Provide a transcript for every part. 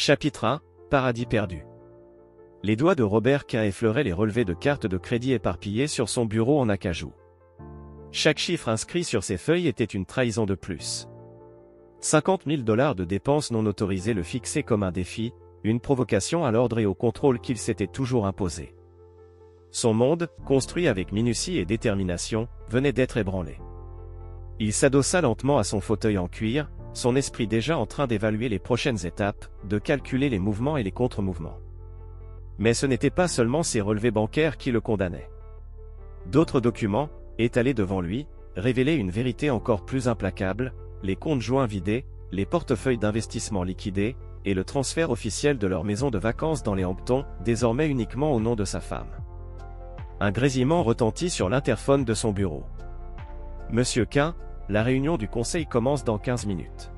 Chapitre 1, Paradis perdu. Les doigts de Robert K. effleuraient les relevés de cartes de crédit éparpillés sur son bureau en acajou. Chaque chiffre inscrit sur ces feuilles était une trahison de plus. 50 000 $ de dépenses non autorisées le fixaient comme un défi, une provocation à l'ordre et au contrôle qu'il s'était toujours imposé. Son monde, construit avec minutie et détermination, venait d'être ébranlé. Il s'adossa lentement à son fauteuil en cuir, son esprit déjà en train d'évaluer les prochaines étapes, de calculer les mouvements et les contre-mouvements. Mais ce n'était pas seulement ses relevés bancaires qui le condamnaient. D'autres documents, étalés devant lui, révélaient une vérité encore plus implacable, les comptes joints vidés, les portefeuilles d'investissement liquidés, et le transfert officiel de leur maison de vacances dans les Hamptons, désormais uniquement au nom de sa femme. Un grésillement retentit sur l'interphone de son bureau. Monsieur K, la réunion du conseil commence dans 15 minutes.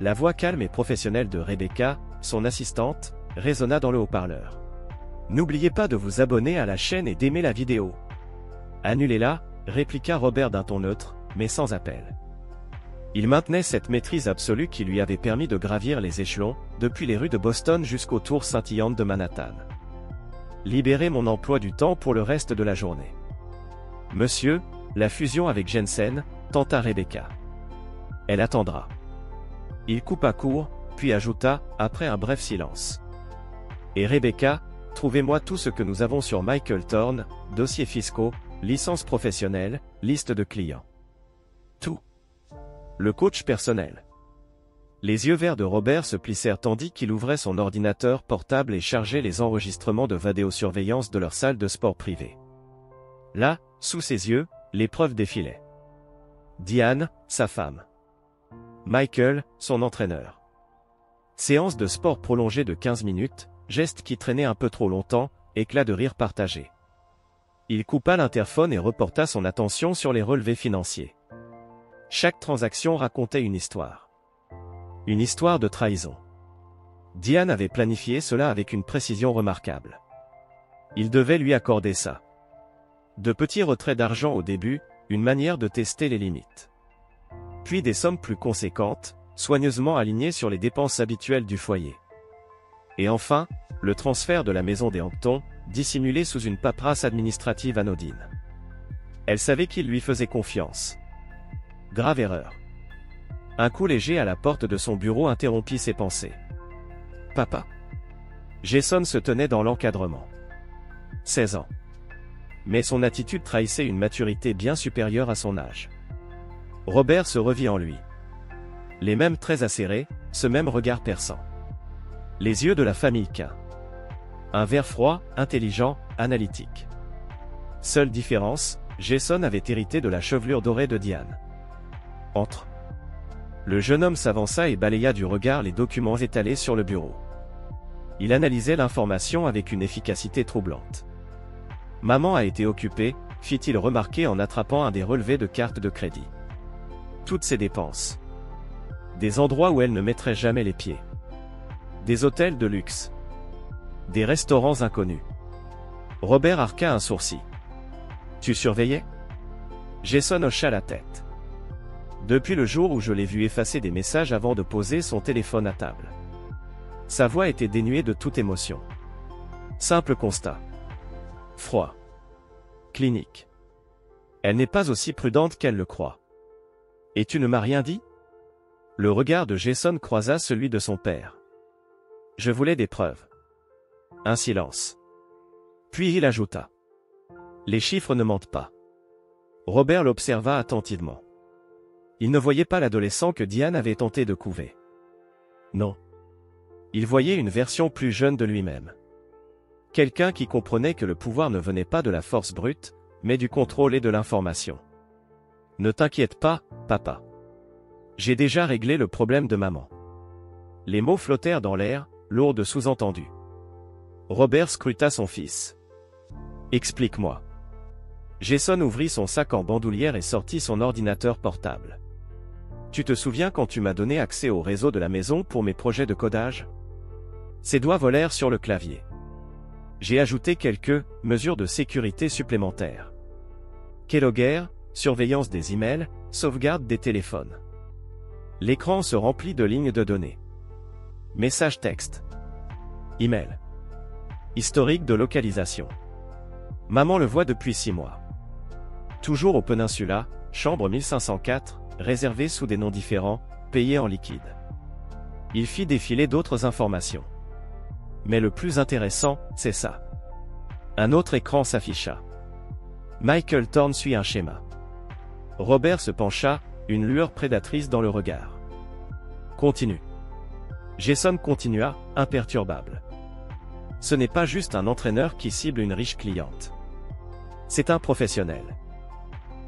La voix calme et professionnelle de Rebecca, son assistante, résonna dans le haut-parleur. N'oubliez pas de vous abonner à la chaîne et d'aimer la vidéo. Annulez-la, répliqua Robert d'un ton neutre, mais sans appel. Il maintenait cette maîtrise absolue qui lui avait permis de gravir les échelons, depuis les rues de Boston jusqu'aux tours scintillantes de Manhattan. Libérez mon emploi du temps pour le reste de la journée. Monsieur, la fusion avec Jensen, tenta Rebecca. Elle attendra. Il coupa court, puis ajouta, après un bref silence. Et Rebecca, trouvez-moi tout ce que nous avons sur Michael Thorne, dossiers fiscaux, licence professionnelle, liste de clients. Tout. Le coach personnel. Les yeux verts de Robert se plissèrent tandis qu'il ouvrait son ordinateur portable et chargeait les enregistrements de vidéosurveillance de leur salle de sport privée. Là, sous ses yeux, les preuves défilaient. Diane, sa femme. Michael, son entraîneur. Séance de sport prolongée de 15 minutes, geste qui traînait un peu trop longtemps, éclat de rire partagé. Il coupa l'interphone et reporta son attention sur les relevés financiers. Chaque transaction racontait une histoire. Une histoire de trahison. Diane avait planifié cela avec une précision remarquable. Il devait lui accorder ça. De petits retraits d'argent au début, une manière de tester les limites. Puis des sommes plus conséquentes, soigneusement alignées sur les dépenses habituelles du foyer. Et enfin, le transfert de la maison des Hamptons, dissimulé sous une paperasse administrative anodine. Elle savait qu'il lui faisait confiance. Grave erreur. Un coup léger à la porte de son bureau interrompit ses pensées. Papa. Jason se tenait dans l'encadrement. 16 ans. Mais son attitude trahissait une maturité bien supérieure à son âge. Robert se revit en lui. Les mêmes traits acérés, ce même regard perçant. Les yeux de la famille K. Un vert froid, intelligent, analytique. Seule différence, Jason avait hérité de la chevelure dorée de Diane. Entre. Le jeune homme s'avança et balaya du regard les documents étalés sur le bureau. Il analysait l'information avec une efficacité troublante. Maman a été occupée, fit-il remarquer en attrapant un des relevés de cartes de crédit. Toutes ses dépenses. Des endroits où elle ne mettrait jamais les pieds. Des hôtels de luxe. Des restaurants inconnus. Robert arqua un sourcil. Tu surveillais? Jason hocha la tête. Depuis le jour où je l'ai vu effacer des messages avant de poser son téléphone à table. Sa voix était dénuée de toute émotion. Simple constat. Froid. Clinique. Elle n'est pas aussi prudente qu'elle le croit. Et tu ne m'as rien dit? Le regard de Jason croisa celui de son père. Je voulais des preuves. Un silence. Puis il ajouta. Les chiffres ne mentent pas. Robert l'observa attentivement. Il ne voyait pas l'adolescent que Diane avait tenté de couver. Non. Il voyait une version plus jeune de lui-même. Quelqu'un qui comprenait que le pouvoir ne venait pas de la force brute, mais du contrôle et de l'information. Ne t'inquiète pas, papa. J'ai déjà réglé le problème de maman. Les mots flottèrent dans l'air, lourds de sous-entendus. Robert scruta son fils. Explique-moi. Jason ouvrit son sac en bandoulière et sortit son ordinateur portable. Tu te souviens quand tu m'as donné accès au réseau de la maison pour mes projets de codage? Ses doigts volèrent sur le clavier. J'ai ajouté quelques mesures de sécurité supplémentaires. Keylogger, surveillance des emails, sauvegarde des téléphones. L'écran se remplit de lignes de données. Message texte. Email. Historique de localisation. Maman le voit depuis 6 mois. Toujours au Peninsula, chambre 1504, réservée sous des noms différents, payé en liquide. Il fit défiler d'autres informations. Mais le plus intéressant, c'est ça. Un autre écran s'afficha. Michael Thorne suit un schéma. Robert se pencha, une lueur prédatrice dans le regard. Continue. Jason continua, imperturbable. Ce n'est pas juste un entraîneur qui cible une riche cliente. C'est un professionnel.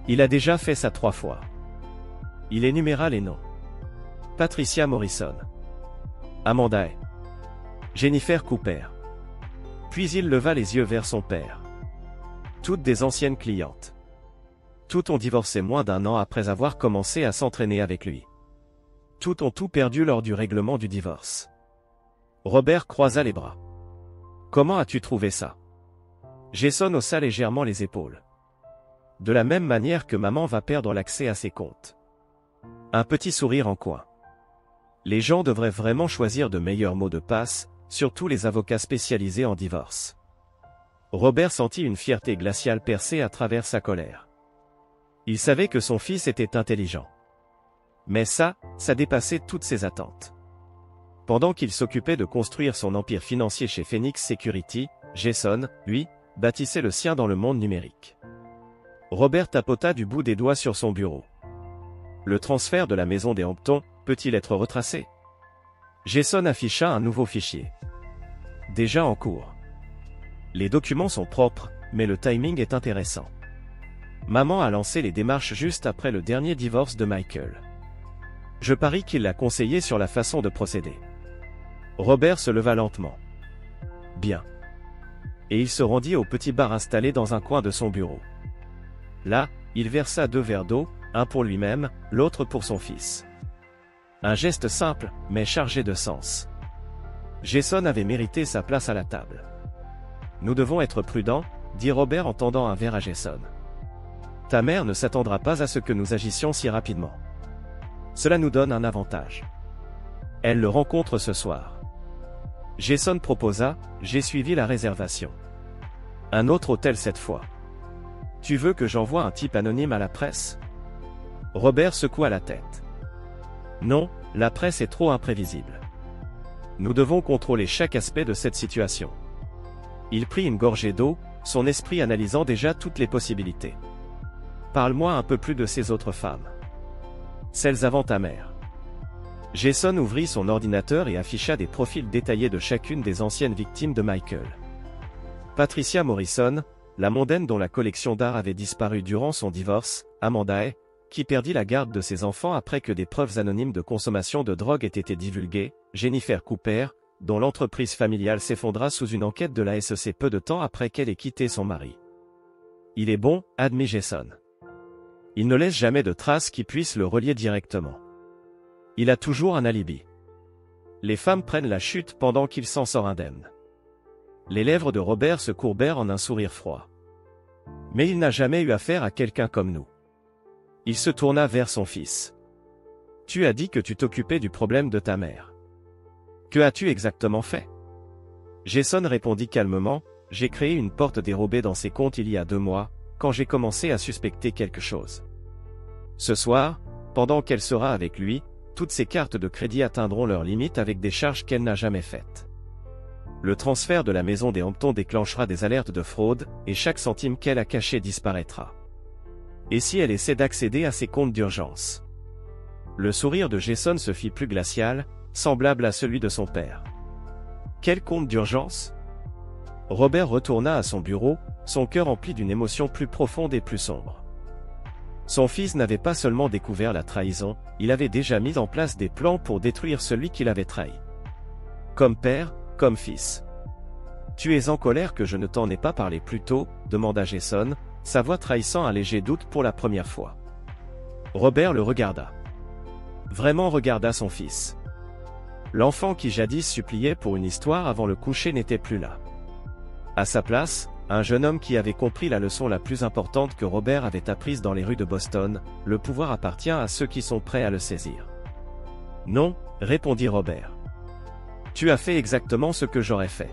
Il a déjà fait ça 3 fois. Il énuméra les noms. Patricia Morrison. Amanda Hay. Jennifer Cooper. Puis il leva les yeux vers son père. Toutes des anciennes clientes. Toutes ont divorcé moins d'1 an après avoir commencé à s'entraîner avec lui. Toutes ont tout perdu lors du règlement du divorce. Robert croisa les bras. Comment as-tu trouvé ça? Jason haussa légèrement les épaules. De la même manière que maman va perdre l'accès à ses comptes. Un petit sourire en coin. Les gens devraient vraiment choisir de meilleurs mots de passe, surtout les avocats spécialisés en divorce. Robert sentit une fierté glaciale percer à travers sa colère. Il savait que son fils était intelligent. Mais ça dépassait toutes ses attentes. Pendant qu'il s'occupait de construire son empire financier chez Phoenix Security, Jason, lui, bâtissait le sien dans le monde numérique. Robert tapota du bout des doigts sur son bureau. Le transfert de la maison des Hamptons peut-il être retracé? Jason afficha un nouveau fichier. Déjà en cours. Les documents sont propres, mais le timing est intéressant. Maman a lancé les démarches juste après le dernier divorce de Michael. Je parie qu'il l'a conseillé sur la façon de procéder. Robert se leva lentement. Bien. Et il se rendit au petit bar installé dans un coin de son bureau. Là, il versa 2 verres d'eau, un pour lui-même, l'autre pour son fils. Un geste simple, mais chargé de sens. Jason avait mérité sa place à la table. Nous devons être prudents, dit Robert en tendant un verre à Jason. Ta mère ne s'attendra pas à ce que nous agissions si rapidement. Cela nous donne un avantage. Elle le rencontre ce soir. Jason proposa, j'ai suivi la réservation. Un autre hôtel cette fois. Tu veux que j'envoie un type anonyme à la presse? Robert secoua la tête. Non, la presse est trop imprévisible. Nous devons contrôler chaque aspect de cette situation. Il prit une gorgée d'eau, son esprit analysant déjà toutes les possibilités. Parle-moi un peu plus de ces autres femmes. Celles avant ta mère. Jason ouvrit son ordinateur et afficha des profils détaillés de chacune des anciennes victimes de Michael. Patricia Morrison, la mondaine dont la collection d'art avait disparu durant son divorce, Amanda Hay, qui perdit la garde de ses enfants après que des preuves anonymes de consommation de drogue aient été divulguées, Jennifer Cooper, dont l'entreprise familiale s'effondra sous une enquête de la SEC peu de temps après qu'elle ait quitté son mari. Il est bon, admit Jason. Il ne laisse jamais de traces qui puissent le relier directement. Il a toujours un alibi. Les femmes prennent la chute pendant qu'il s'en sort indemne. Les lèvres de Robert se courbèrent en un sourire froid. Mais il n'a jamais eu affaire à quelqu'un comme nous. Il se tourna vers son fils. Tu as dit que tu t'occupais du problème de ta mère. Que as-tu exactement fait? Jason répondit calmement, j'ai créé une porte dérobée dans ses comptes il y a 2 mois, quand j'ai commencé à suspecter quelque chose. Ce soir, pendant qu'elle sera avec lui, toutes ses cartes de crédit atteindront leurs limites avec des charges qu'elle n'a jamais faites. Le transfert de la maison des Hamptons déclenchera des alertes de fraude, et chaque centime qu'elle a caché disparaîtra. Et si elle essaie d'accéder à ses comptes d'urgence? Le sourire de Jason se fit plus glacial, semblable à celui de son père. Quel compte d'urgence? Robert retourna à son bureau, son cœur empli d'une émotion plus profonde et plus sombre. Son fils n'avait pas seulement découvert la trahison, il avait déjà mis en place des plans pour détruire celui qui l'avait trahi. Comme père, comme fils. Tu es en colère que je ne t'en ai pas parlé plus tôt, demanda Jason, sa voix trahissant un léger doute pour la première fois. Robert le regarda. Vraiment regarda son fils. L'enfant qui jadis suppliait pour une histoire avant le coucher n'était plus là. À sa place, un jeune homme qui avait compris la leçon la plus importante que Robert avait apprise dans les rues de Boston, le pouvoir appartient à ceux qui sont prêts à le saisir. Non, répondit Robert. Tu as fait exactement ce que j'aurais fait.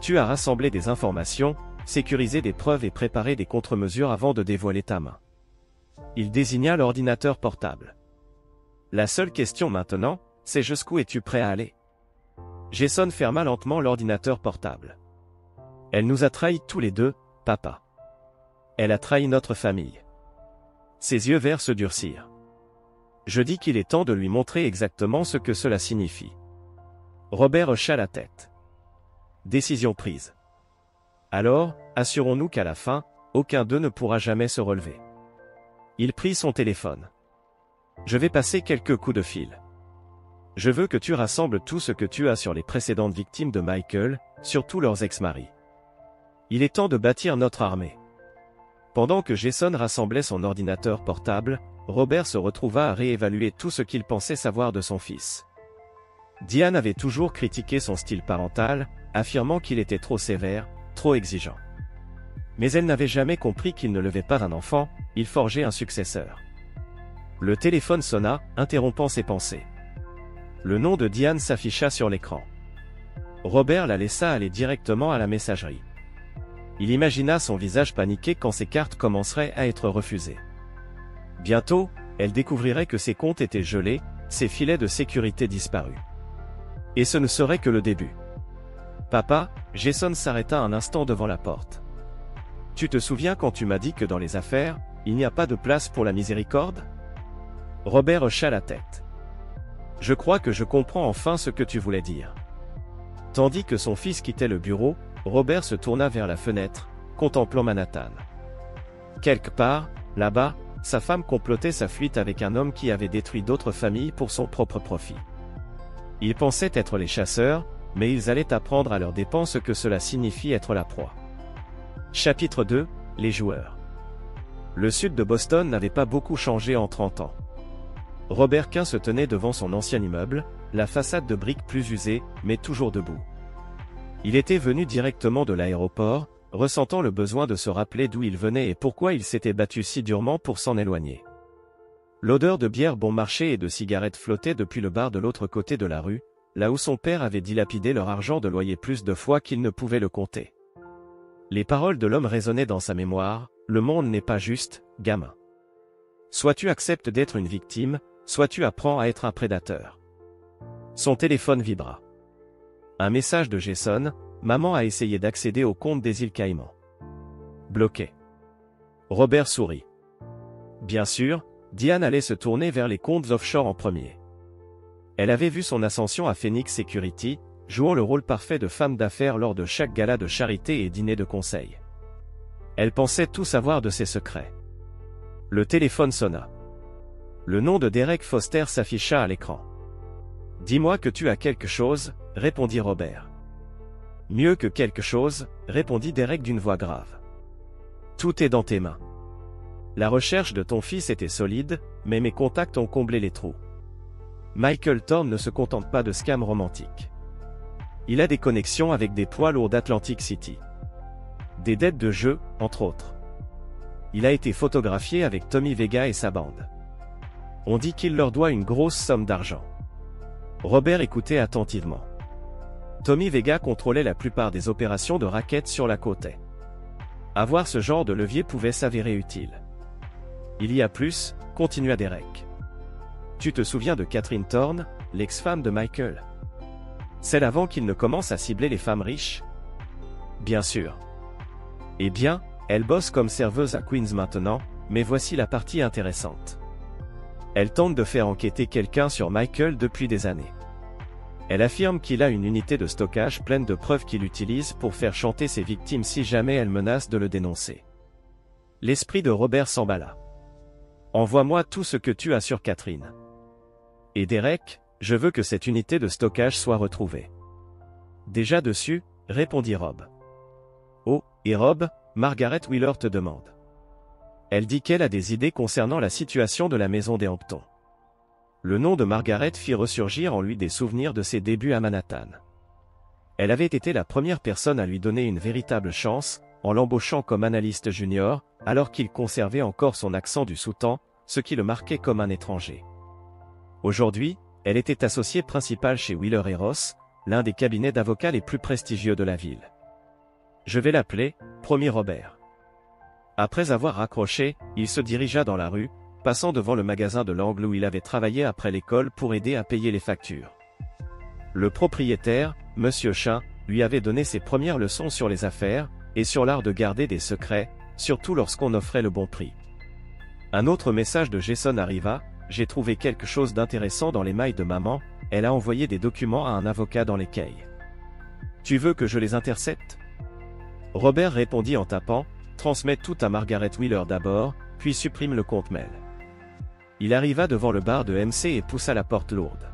Tu as rassemblé des informations, sécurisé des preuves et préparé des contre-mesures avant de dévoiler ta main. Il désigna l'ordinateur portable. La seule question maintenant, c'est jusqu'où es-tu prêt à aller? Jason ferma lentement l'ordinateur portable. Elle nous a trahis tous les deux, papa. Elle a trahi notre famille. Ses yeux verts se durcirent. Je dis qu'il est temps de lui montrer exactement ce que cela signifie. Robert hocha la tête. Décision prise. Alors, assurons-nous qu'à la fin, aucun d'eux ne pourra jamais se relever. Il prit son téléphone. Je vais passer quelques coups de fil. Je veux que tu rassembles tout ce que tu as sur les précédentes victimes de Michael, surtout leurs ex-maris. Il est temps de bâtir notre armée. Pendant que Jason rassemblait son ordinateur portable, Robert se retrouva à réévaluer tout ce qu'il pensait savoir de son fils. Diane avait toujours critiqué son style parental, affirmant qu'il était trop sévère, trop exigeant. Mais elle n'avait jamais compris qu'il ne levait pas un enfant, il forgeait un successeur. Le téléphone sonna, interrompant ses pensées. Le nom de Diane s'afficha sur l'écran. Robert la laissa aller directement à la messagerie. Il imagina son visage paniqué quand ses cartes commenceraient à être refusées. Bientôt, elle découvrirait que ses comptes étaient gelés, ses filets de sécurité disparus. Et ce ne serait que le début. Papa, Jason s'arrêta un instant devant la porte. Tu te souviens quand tu m'as dit que dans les affaires, il n'y a pas de place pour la miséricorde? Robert hocha la tête. Je crois que je comprends enfin ce que tu voulais dire. Tandis que son fils quittait le bureau, Robert se tourna vers la fenêtre, contemplant Manhattan. Quelque part, là-bas, sa femme complotait sa fuite avec un homme qui avait détruit d'autres familles pour son propre profit. Ils pensaient être les chasseurs, mais ils allaient apprendre à leurs dépens ce que cela signifie être la proie. Chapitre 2, les joueurs. Le sud de Boston n'avait pas beaucoup changé en 30 ans. Robert Quint se tenait devant son ancien immeuble, la façade de briques plus usée, mais toujours debout. Il était venu directement de l'aéroport, ressentant le besoin de se rappeler d'où il venait et pourquoi il s'était battu si durement pour s'en éloigner. L'odeur de bière bon marché et de cigarettes flottait depuis le bar de l'autre côté de la rue, là où son père avait dilapidé leur argent de loyer plus de fois qu'il ne pouvait le compter. Les paroles de l'homme résonnaient dans sa mémoire, le monde n'est pas juste, gamin. Soit tu acceptes d'être une victime, soit tu apprends à être un prédateur. Son téléphone vibra. Un message de Jason, maman a essayé d'accéder au compte des îles Caïmans. Bloqué. Robert sourit. Bien sûr, Diane allait se tourner vers les comptes offshore en premier. Elle avait vu son ascension à Phoenix Security, jouant le rôle parfait de femme d'affaires lors de chaque gala de charité et dîner de conseil. Elle pensait tout savoir de ses secrets. Le téléphone sonna. Le nom de Derek Foster s'afficha à l'écran. « Dis-moi que tu as quelque chose », répondit Robert. « Mieux que quelque chose », répondit Derek d'une voix grave. « Tout est dans tes mains. La recherche de ton fils était solide, mais mes contacts ont comblé les trous. Michael Thorne ne se contente pas de scams romantiques. Il a des connexions avec des poids lourds d'Atlantic City. Des dettes de jeu, entre autres. Il a été photographié avec Tommy Vega et sa bande. On dit qu'il leur doit une grosse somme d'argent. » Robert écoutait attentivement. Tommy Vega contrôlait la plupart des opérations de racket sur la côte est. Avoir ce genre de levier pouvait s'avérer utile. Il y a plus, continua Derek. Tu te souviens de Catherine Thorne, l'ex-femme de Michael? Celle avant qu'il ne commence à cibler les femmes riches? Bien sûr. Eh bien, elle bosse comme serveuse à Queens maintenant, mais voici la partie intéressante. Elle tente de faire enquêter quelqu'un sur Michael depuis des années. Elle affirme qu'il a une unité de stockage pleine de preuves qu'il utilise pour faire chanter ses victimes si jamais elles menacent de le dénoncer. L'esprit de Robert s'emballa. Envoie-moi tout ce que tu as sur Catherine. Et Derek, je veux que cette unité de stockage soit retrouvée. Déjà dessus, répondit Rob. Oh, et Rob, Margaret Wheeler te demande. Elle dit qu'elle a des idées concernant la situation de la maison des Hamptons. Le nom de Margaret fit ressurgir en lui des souvenirs de ses débuts à Manhattan. Elle avait été la première personne à lui donner une véritable chance, en l'embauchant comme analyste junior, alors qu'il conservait encore son accent du sous-temps, ce qui le marquait comme un étranger. Aujourd'hui, elle était associée principale chez Wheeler & Ross, l'un des cabinets d'avocats les plus prestigieux de la ville. Je vais l'appeler, promit Robert. Après avoir raccroché, il se dirigea dans la rue, passant devant le magasin de l'angle où il avait travaillé après l'école pour aider à payer les factures. Le propriétaire, Monsieur Chin, lui avait donné ses premières leçons sur les affaires, et sur l'art de garder des secrets, surtout lorsqu'on offrait le bon prix. Un autre message de Jason arriva, j'ai trouvé quelque chose d'intéressant dans les mailles de maman, elle a envoyé des documents à un avocat dans les quais. Tu veux que je les intercepte? Robert répondit en tapant, transmets tout à Margaret Wheeler d'abord, puis supprime le compte mail. Il arriva devant le bar de MC et poussa la porte lourde.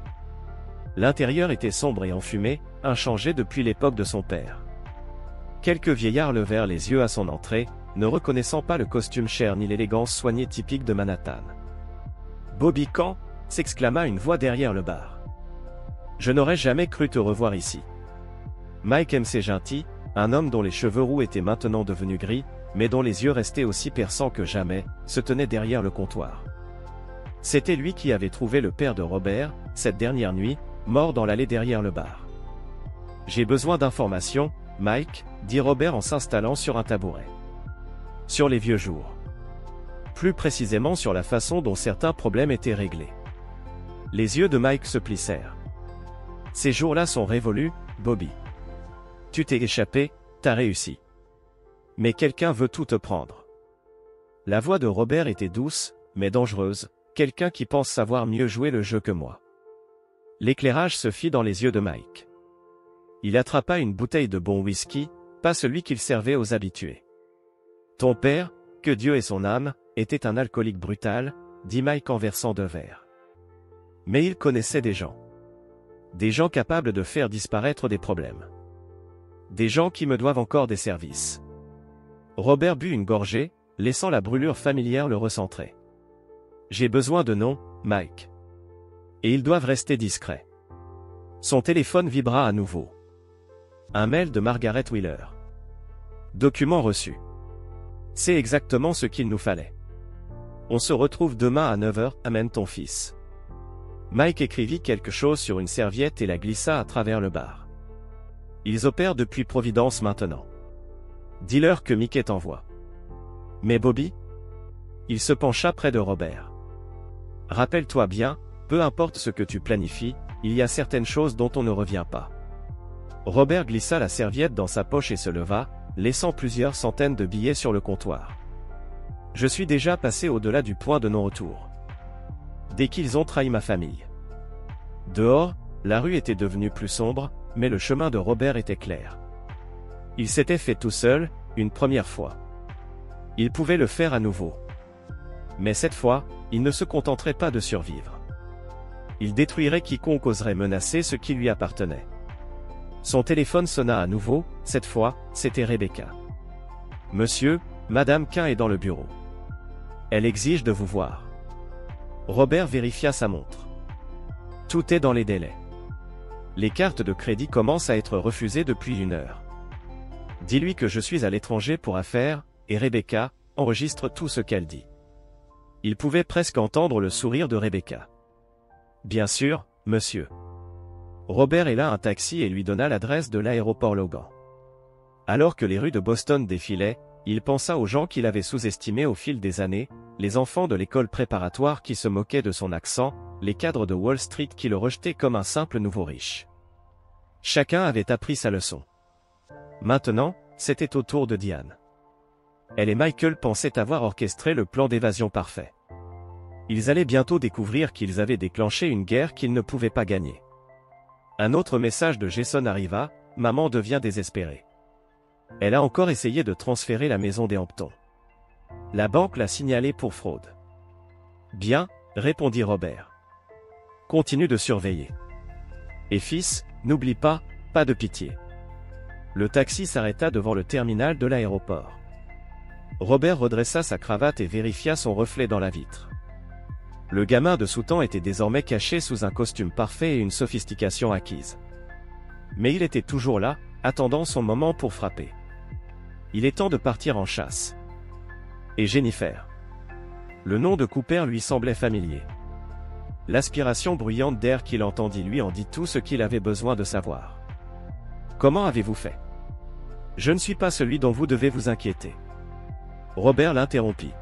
L'intérieur était sombre et enfumé, inchangé depuis l'époque de son père. Quelques vieillards levèrent les yeux à son entrée, ne reconnaissant pas le costume cher ni l'élégance soignée typique de Manhattan. « Bobby Khan » s'exclama une voix derrière le bar. « Je n'aurais jamais cru te revoir ici. » Mike MC Gentil, un homme dont les cheveux roux étaient maintenant devenus gris, mais dont les yeux restaient aussi perçants que jamais, se tenait derrière le comptoir. C'était lui qui avait trouvé le père de Robert, cette dernière nuit, mort dans l'allée derrière le bar. « J'ai besoin d'informations, Mike, » dit Robert en s'installant sur un tabouret. « Sur les vieux jours. Plus précisément sur la façon dont certains problèmes étaient réglés. » Les yeux de Mike se plissèrent. « Ces jours-là sont révolus, Bobby. Tu t'es échappé, t'as réussi. Mais quelqu'un veut tout te prendre. » La voix de Robert était douce, mais dangereuse, quelqu'un qui pense savoir mieux jouer le jeu que moi. L'éclairage se fit dans les yeux de Mike. Il attrapa une bouteille de bon whisky, pas celui qu'il servait aux habitués. « Ton père, que Dieu ait son âme, était un alcoolique brutal, » dit Mike en versant 2 verres. Mais il connaissait des gens. Des gens capables de faire disparaître des problèmes. Des gens qui me doivent encore des services. Robert but une gorgée, laissant la brûlure familière le recentrer. « J'ai besoin de noms, Mike. Et ils doivent rester discrets. » Son téléphone vibra à nouveau. Un mail de Margaret Wheeler. Document reçu. C'est exactement ce qu'il nous fallait. On se retrouve demain à 9h, amène ton fils. Mike écrivit quelque chose sur une serviette et la glissa à travers le bar. Ils opèrent depuis Providence maintenant. Dis-leur que Mickey t'envoie. Mais Bobby? Il se pencha près de Robert. Rappelle-toi bien, peu importe ce que tu planifies, il y a certaines choses dont on ne revient pas. Robert glissa la serviette dans sa poche et se leva, laissant plusieurs centaines de billets sur le comptoir. Je suis déjà passé au-delà du point de non-retour. Dès qu'ils ont trahi ma famille. Dehors, la rue était devenue plus sombre, mais le chemin de Robert était clair. Il s'était fait tout seul, une première fois. Il pouvait le faire à nouveau. Mais cette fois, il ne se contenterait pas de survivre. Il détruirait quiconque oserait menacer ce qui lui appartenait. Son téléphone sonna à nouveau, cette fois, c'était Rebecca. « Monsieur, Madame Quint est dans le bureau. Elle exige de vous voir. » Robert vérifia sa montre. Tout est dans les délais. Les cartes de crédit commencent à être refusées depuis 1 heure. Dis-lui que je suis à l'étranger pour affaires, et Rebecca enregistre tout ce qu'elle dit. Il pouvait presque entendre le sourire de Rebecca. Bien sûr, monsieur. Robert héla un taxi et lui donna l'adresse de l'aéroport Logan. Alors que les rues de Boston défilaient, il pensa aux gens qu'il avait sous-estimés au fil des années, les enfants de l'école préparatoire qui se moquaient de son accent, les cadres de Wall Street qui le rejetaient comme un simple nouveau riche. Chacun avait appris sa leçon. Maintenant, c'était au tour de Diane. Elle et Michael pensaient avoir orchestré le plan d'évasion parfait. Ils allaient bientôt découvrir qu'ils avaient déclenché une guerre qu'ils ne pouvaient pas gagner. Un autre message de Jason arriva, maman devient désespérée. Elle a encore essayé de transférer la maison des Hamptons. La banque l'a signalée pour fraude. Bien, répondit Robert. Continue de surveiller. Et fils, n'oublie pas, pas de pitié. Le taxi s'arrêta devant le terminal de l'aéroport. Robert redressa sa cravate et vérifia son reflet dans la vitre. Le gamin de Soutan était désormais caché sous un costume parfait et une sophistication acquise. Mais il était toujours là, attendant son moment pour frapper. Il est temps de partir en chasse. Et Jennifer. Le nom de Cooper lui semblait familier. L'aspiration bruyante d'air qu'il entendit lui en dit tout ce qu'il avait besoin de savoir. Comment avez-vous fait? Je ne suis pas celui dont vous devez vous inquiéter. Robert l'interrompit.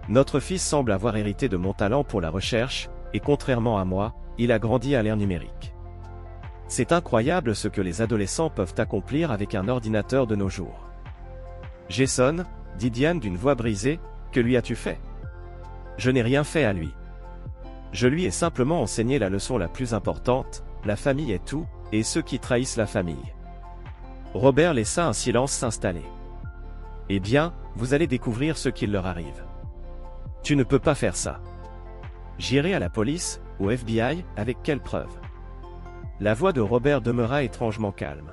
Notre fils semble avoir hérité de mon talent pour la recherche, et contrairement à moi, il a grandi à l'ère numérique. C'est incroyable ce que les adolescents peuvent accomplir avec un ordinateur de nos jours. Jason, dit Diane d'une voix brisée, que lui as-tu fait? Je n'ai rien fait à lui. Je lui ai simplement enseigné la leçon la plus importante, la famille est tout, et ceux qui trahissent la famille. Robert laissa un silence s'installer. Eh bien, vous allez découvrir ce qu'il leur arrive. Tu ne peux pas faire ça. J'irai à la police, au FBI, avec quelle preuve? La voix de Robert demeura étrangement calme.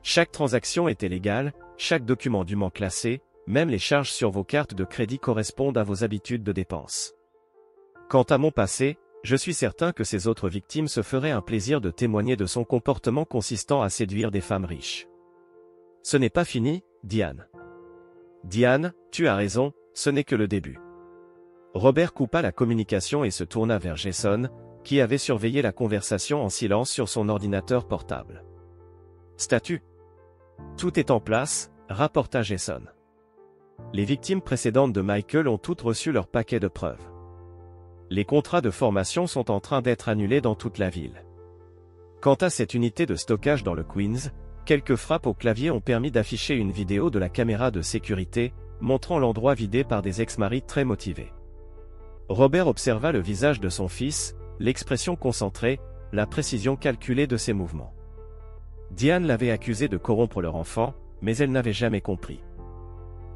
Chaque transaction était légale, chaque document dûment classé, même les charges sur vos cartes de crédit correspondent à vos habitudes de dépenses. Quant à mon passé, je suis certain que ces autres victimes se feraient un plaisir de témoigner de son comportement consistant à séduire des femmes riches. Ce n'est pas fini, Diane. Diane, tu as raison, ce n'est que le début. Robert coupa la communication et se tourna vers Jason, qui avait surveillé la conversation en silence sur son ordinateur portable. Statut. Tout est en place, rapporta Jason. Les victimes précédentes de Michael ont toutes reçu leur paquet de preuves. Les contrats de formation sont en train d'être annulés dans toute la ville. Quant à cette unité de stockage dans le Queens, quelques frappes au clavier ont permis d'afficher une vidéo de la caméra de sécurité, montrant l'endroit vidé par des ex-maris très motivés. Robert observa le visage de son fils, l'expression concentrée, la précision calculée de ses mouvements. Diane l'avait accusé de corrompre leur enfant, mais elle n'avait jamais compris.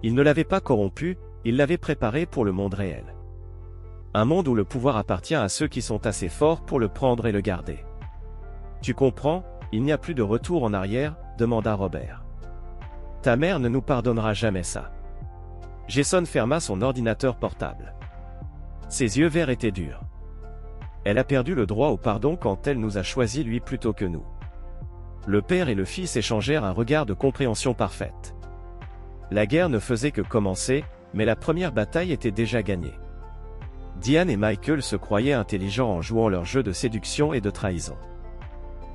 Il ne l'avait pas corrompu, il l'avait préparé pour le monde réel. Un monde où le pouvoir appartient à ceux qui sont assez forts pour le prendre et le garder. Tu comprends, il n'y a plus de retour en arrière, demanda Robert. Ta mère ne nous pardonnera jamais ça. Jason ferma son ordinateur portable. Ses yeux verts étaient durs. Elle a perdu le droit au pardon quand elle nous a choisi lui plutôt que nous. Le père et le fils échangèrent un regard de compréhension parfaite. La guerre ne faisait que commencer, mais la première bataille était déjà gagnée. Diane et Michael se croyaient intelligents en jouant leur jeu de séduction et de trahison.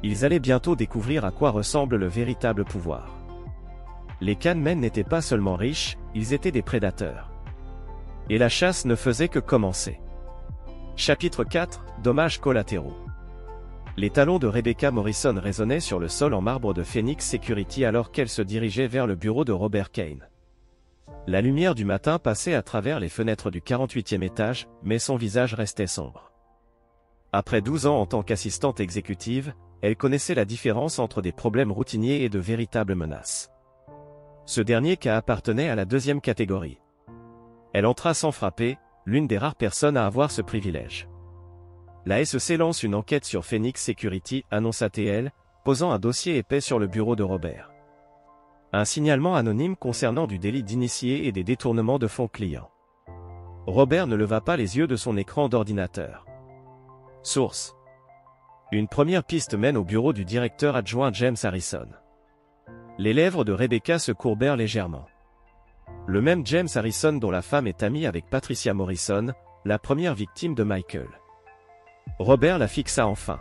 Ils allaient bientôt découvrir à quoi ressemble le véritable pouvoir. Les Canmen n'étaient pas seulement riches, ils étaient des prédateurs. Et la chasse ne faisait que commencer. Chapitre 4, Dommages collatéraux. Les talons de Rebecca Morrison résonnaient sur le sol en marbre de Phoenix Security alors qu'elle se dirigeait vers le bureau de Robert Kane. La lumière du matin passait à travers les fenêtres du 48e étage, mais son visage restait sombre. Après 12 ans en tant qu'assistante exécutive, elle connaissait la différence entre des problèmes routiniers et de véritables menaces. Ce dernier cas appartenait à la deuxième catégorie. Elle entra sans frapper, l'une des rares personnes à avoir ce privilège. La SEC lance une enquête sur Phoenix Security, annonça TL, posant un dossier épais sur le bureau de Robert. Un signalement anonyme concernant du délit d'initié et des détournements de fonds clients. Robert ne leva pas les yeux de son écran d'ordinateur. Source. Une première piste mène au bureau du directeur adjoint James Harrison. Les lèvres de Rebecca se courbèrent légèrement. Le même James Harrison dont la femme est amie avec Patricia Morrison, la première victime de Michael. Robert la fixa enfin.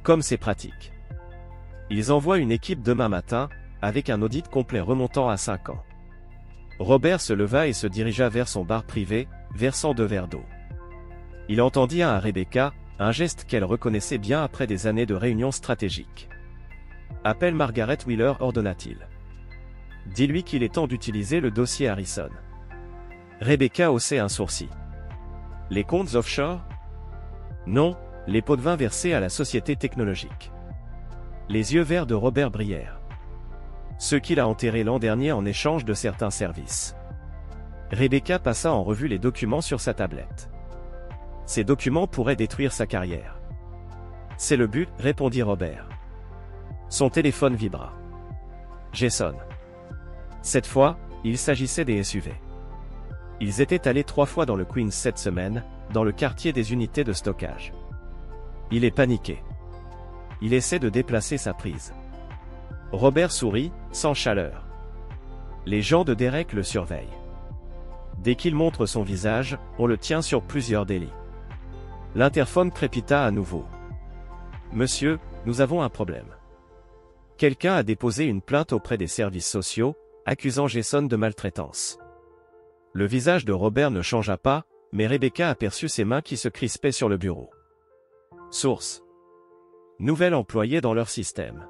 Comme c'est pratique. Ils envoient une équipe demain matin, avec un audit complet remontant à 5 ans. Robert se leva et se dirigea vers son bar privé, versant 2 verres d'eau. Il entendit un à Rebecca, un geste qu'elle reconnaissait bien après des années de réunions stratégiques. « Appelle Margaret Wheeler » ordonna-t-il. « Dis-lui qu'il est temps d'utiliser le dossier Harrison. » Rebecca haussait un sourcil. « Les comptes offshore ? » Non, les pots de vin versés à la société technologique. Les yeux verts de Robert brillèrent. Ce qu'il a enterré l'an dernier en échange de certains services. Rebecca passa en revue les documents sur sa tablette. Ces documents pourraient détruire sa carrière. C'est le but, répondit Robert. Son téléphone vibra. Jason. Cette fois, il s'agissait des SUV. Ils étaient allés 3 fois dans le Queens cette semaine, dans le quartier des unités de stockage. Il est paniqué. Il essaie de déplacer sa prise. Robert sourit, sans chaleur. Les gens de Derek le surveillent. Dès qu'il montre son visage, on le tient sur plusieurs délits. L'interphone crépita à nouveau. « Monsieur, nous avons un problème. » Quelqu'un a déposé une plainte auprès des services sociaux, accusant Jason de maltraitance. Le visage de Robert ne changea pas, mais Rebecca aperçut ses mains qui se crispaient sur le bureau. Source. Nouvelle employée dans leur système.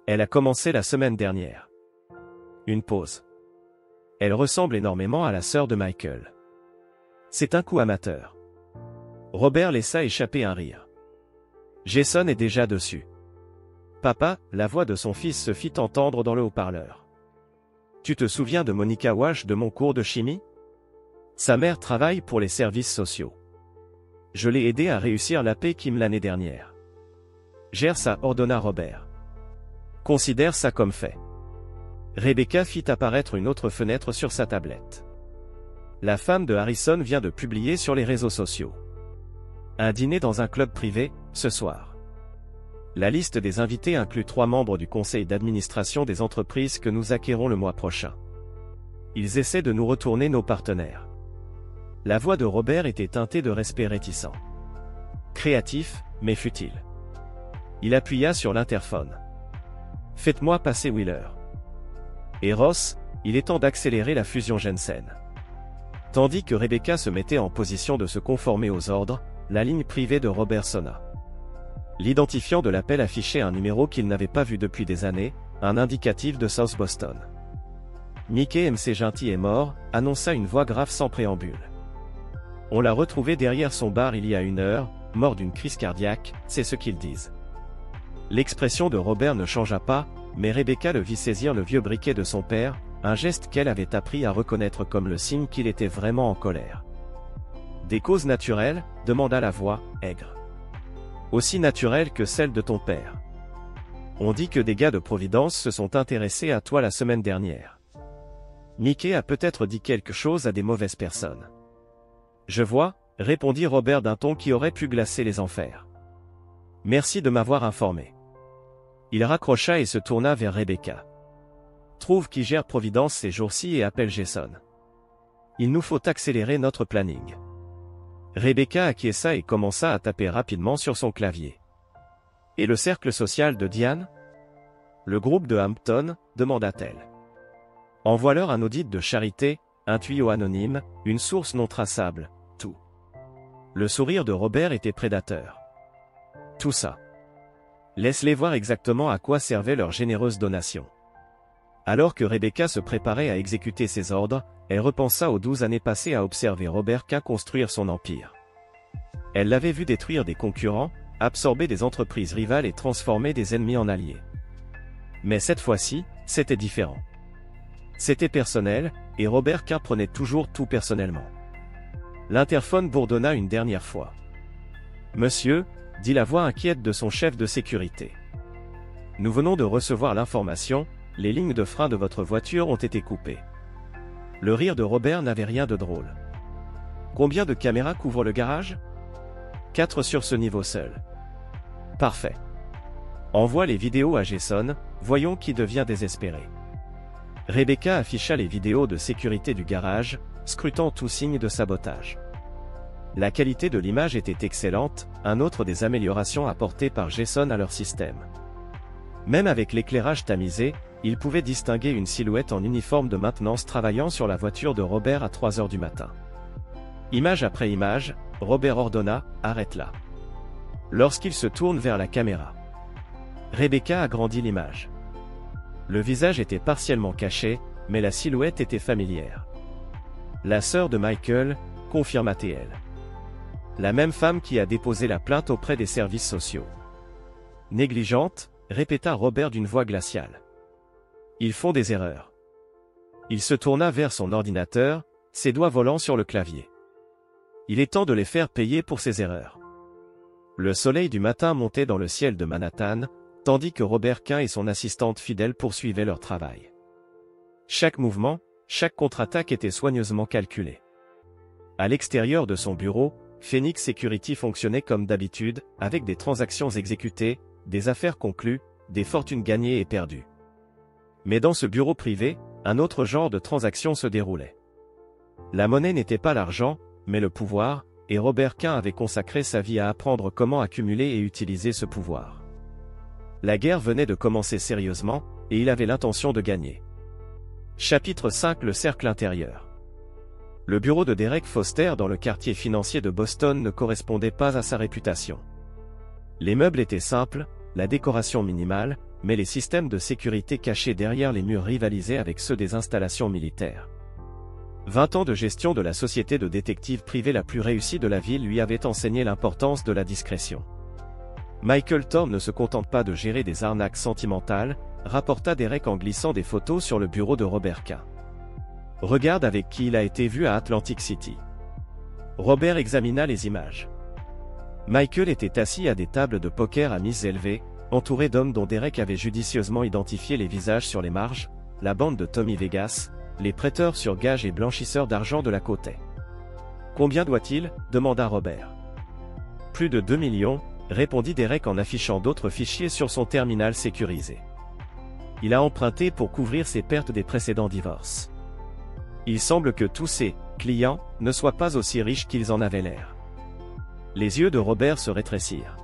Elle a commencé la semaine dernière. Une pause. Elle ressemble énormément à la sœur de Michael. C'est un coup amateur. Robert laissa échapper un rire. Jason est déjà dessus. Papa, la voix de son fils se fit entendre dans le haut-parleur. Tu te souviens de Monica Walsh de mon cours de chimie? Sa mère travaille pour les services sociaux. Je l'ai aidé à réussir l'AP Kim l'année dernière. Gère ça, ordonna Robert. Considère ça comme fait. Rebecca fit apparaître une autre fenêtre sur sa tablette. La femme de Harrison vient de publier sur les réseaux sociaux. Un dîner dans un club privé, ce soir. La liste des invités inclut 3 membres du conseil d'administration des entreprises que nous acquérons le mois prochain. Ils essaient de nous retourner nos partenaires. La voix de Robert était teintée de respect réticent. Créatif, mais futile. Il appuya sur l'interphone. Faites-moi passer Wheeler. Et Ross, il est temps d'accélérer la fusion Jensen. Tandis que Rebecca se mettait en position de se conformer aux ordres, la ligne privée de Robert sonna. L'identifiant de l'appel affichait un numéro qu'il n'avait pas vu depuis des années, un indicatif de South Boston. Mickey MC Gentil est mort, annonça une voix grave sans préambule. On l'a retrouvé derrière son bar il y a 1 heure, mort d'une crise cardiaque, c'est ce qu'ils disent. L'expression de Robert ne changea pas, mais Rebecca le vit saisir le vieux briquet de son père, un geste qu'elle avait appris à reconnaître comme le signe qu'il était vraiment en colère. Des causes naturelles, demanda la voix, aigre. Aussi naturelles que celles de ton père. On dit que des gars de Providence se sont intéressés à toi la semaine dernière. Mickey a peut-être dit quelque chose à des mauvaises personnes. Je vois, répondit Robert d'un ton qui aurait pu glacer les enfers. Merci de m'avoir informé. Il raccrocha et se tourna vers Rebecca. Trouve qui gère Providence ces jours-ci et appelle Jason. Il nous faut accélérer notre planning. Rebecca acquiesça et commença à taper rapidement sur son clavier. Et le cercle social de Diane? Le groupe de Hampton, demanda-t-elle. Envoie-leur un audit de charité, un tuyau anonyme, une source non traçable, tout. Le sourire de Robert était prédateur. Tout ça. Laisse-les voir exactement à quoi servait leur généreuse donation. Alors que Rebecca se préparait à exécuter ses ordres, elle repensa aux 12 années passées à observer Robert K construire son empire. Elle l'avait vu détruire des concurrents, absorber des entreprises rivales et transformer des ennemis en alliés. Mais cette fois-ci, c'était différent. C'était personnel, et Robert K prenait toujours tout personnellement. L'interphone bourdonna une dernière fois. « Monsieur », dit la voix inquiète de son chef de sécurité. « Nous venons de recevoir l'information, les lignes de frein de votre voiture ont été coupées. » Le rire de Robert n'avait rien de drôle. « Combien de caméras couvrent le garage ? 4 sur ce niveau seul. » Parfait. Envoie les vidéos à Jason, voyons qui devient désespéré. Rebecca afficha les vidéos de sécurité du garage, scrutant tout signe de sabotage. La qualité de l'image était excellente, un autre des améliorations apportées par Jason à leur système. Même avec l'éclairage tamisé, il pouvait distinguer une silhouette en uniforme de maintenance travaillant sur la voiture de Robert à 3 heures du matin. Image après image, Robert ordonna « Arrête là ». Lorsqu'il se tourne vers la caméra. Rebecca agrandit l'image. Le visage était partiellement caché, mais la silhouette était familière. La sœur de Michael, confirma-t-elle. La même femme qui a déposé la plainte auprès des services sociaux. Négligente, répéta Robert d'une voix glaciale. Ils font des erreurs. Il se tourna vers son ordinateur, ses doigts volant sur le clavier. Il est temps de les faire payer pour ces erreurs. Le soleil du matin montait dans le ciel de Manhattan, tandis que Robert Quinn et son assistante fidèle poursuivaient leur travail. Chaque mouvement, chaque contre-attaque était soigneusement calculé. À l'extérieur de son bureau, Phoenix Security fonctionnait comme d'habitude, avec des transactions exécutées, des affaires conclues, des fortunes gagnées et perdues. Mais dans ce bureau privé, un autre genre de transaction se déroulait. La monnaie n'était pas l'argent, mais le pouvoir, et Robert Quinn avait consacré sa vie à apprendre comment accumuler et utiliser ce pouvoir. La guerre venait de commencer sérieusement, et il avait l'intention de gagner. Chapitre 5 Le cercle intérieur. Le bureau de Derek Foster dans le quartier financier de Boston ne correspondait pas à sa réputation. Les meubles étaient simples, la décoration minimale, mais les systèmes de sécurité cachés derrière les murs rivalisaient avec ceux des installations militaires. 20 ans de gestion de la société de détectives privée la plus réussie de la ville lui avaient enseigné l'importance de la discrétion. Michael Thorne ne se contente pas de gérer des arnaques sentimentales, rapporta Derek en glissant des photos sur le bureau de Robert K. Regarde avec qui il a été vu à Atlantic City. Robert examina les images. Michael était assis à des tables de poker à mises élevées, entouré d'hommes dont Derek avait judicieusement identifié les visages sur les marges, la bande de Tommy Vegas, les prêteurs sur gage et blanchisseurs d'argent de la côte. Combien doit-il ? Demanda Robert. Plus de 2 millions, répondit Derek en affichant d'autres fichiers sur son terminal sécurisé. Il a emprunté pour couvrir ses pertes des précédents divorces. Il semble que tous ses clients ne soient pas aussi riches qu'ils en avaient l'air. Les yeux de Robert se rétrécirent.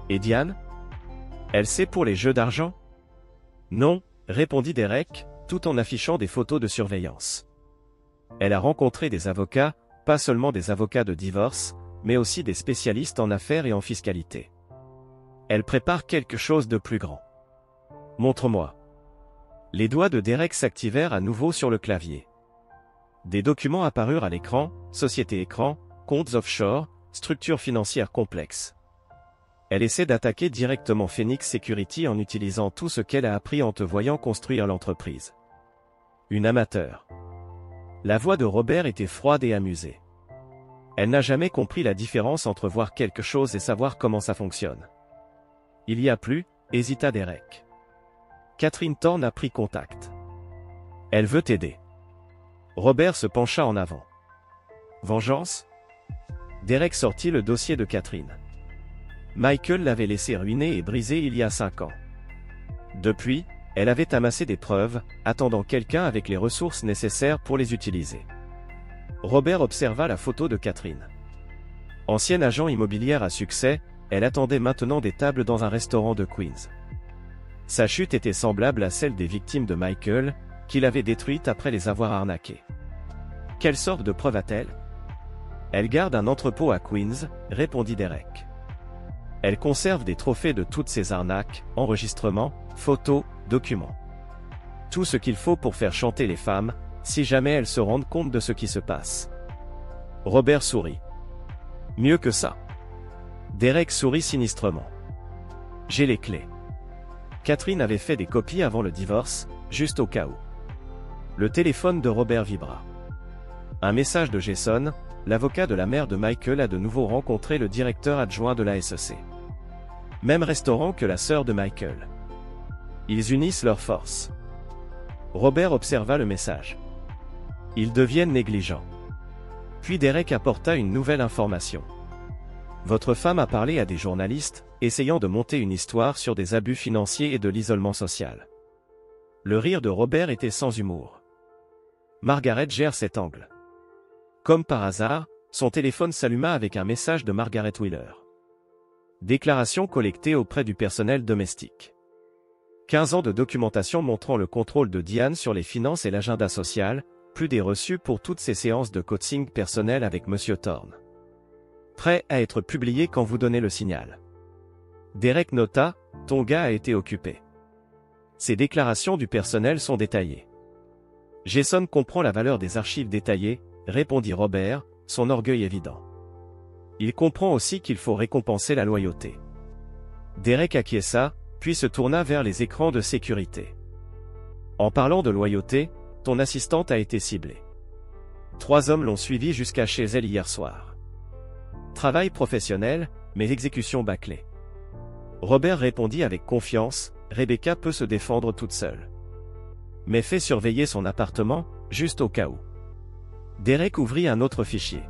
Et Diane ? Elle sait pour les jeux d'argent ? Non, répondit Derek, tout en affichant des photos de surveillance. Elle a rencontré des avocats, pas seulement des avocats de divorce, mais aussi des spécialistes en affaires et en fiscalité. Elle prépare quelque chose de plus grand. Montre-moi. Les doigts de Derek s'activèrent à nouveau sur le clavier. Des documents apparurent à l'écran, société écran, comptes offshore, structure financière complexe. Elle essaie d'attaquer directement Phoenix Security en utilisant tout ce qu'elle a appris en te voyant construire l'entreprise. Une amateur. La voix de Robert était froide et amusée. Elle n'a jamais compris la différence entre voir quelque chose et savoir comment ça fonctionne. Il y a plus, hésita Derek. Catherine Thorne a pris contact. Elle veut t'aider. Robert se pencha en avant. Vengeance ? Derek sortit le dossier de Catherine. Michael l'avait laissé ruiné et brisé il y a 5 ans. Depuis, elle avait amassé des preuves, attendant quelqu'un avec les ressources nécessaires pour les utiliser. Robert observa la photo de Catherine. Ancienne agent immobilière à succès, elle attendait maintenant des tables dans un restaurant de Queens. Sa chute était semblable à celle des victimes de Michael, qu'il avait détruites après les avoir arnaquées. Quelle sorte de preuve a-t-elle ? Elle garde un entrepôt à Queens, répondit Derek. Elle conserve des trophées de toutes ces arnaques, enregistrements, photos, documents. Tout ce qu'il faut pour faire chanter les femmes, si jamais elles se rendent compte de ce qui se passe. Robert sourit. Mieux que ça. Derek sourit sinistrement. J'ai les clés. Catherine avait fait des copies avant le divorce, juste au cas où. Le téléphone de Robert vibra. Un message de Jason, l'avocat de la mère de Michael, a de nouveau rencontré le directeur adjoint de la SEC. Même restaurant que la sœur de Michael. Ils unissent leurs forces. Robert observa le message. Ils deviennent négligents. Puis Derek apporta une nouvelle information. Votre femme a parlé à des journalistes, essayant de monter une histoire sur des abus financiers et de l'isolement social. Le rire de Robert était sans humour. Margaret gère cet angle. Comme par hasard, son téléphone s'alluma avec un message de Margaret Wheeler. Déclaration collectée auprès du personnel domestique. 15 ans de documentation montrant le contrôle de Diane sur les finances et l'agenda social, plus des reçus pour toutes ces séances de coaching personnel avec Monsieur Thorne. Prêt à être publié quand vous donnez le signal. Derek nota, ton gars a été occupé. Ces déclarations du personnel sont détaillées. Jason comprend la valeur des archives détaillées, répondit Robert, son orgueil évident. Il comprend aussi qu'il faut récompenser la loyauté. Derek acquiesça, puis se tourna vers les écrans de sécurité. En parlant de loyauté, ton assistante a été ciblée. 3 hommes l'ont suivie jusqu'à chez elle hier soir. Travail professionnel, mais exécution bâclée. Robert répondit avec confiance, Rebecca peut se défendre toute seule. Mais fais surveiller son appartement, juste au cas où. Derek ouvrit un autre fichier.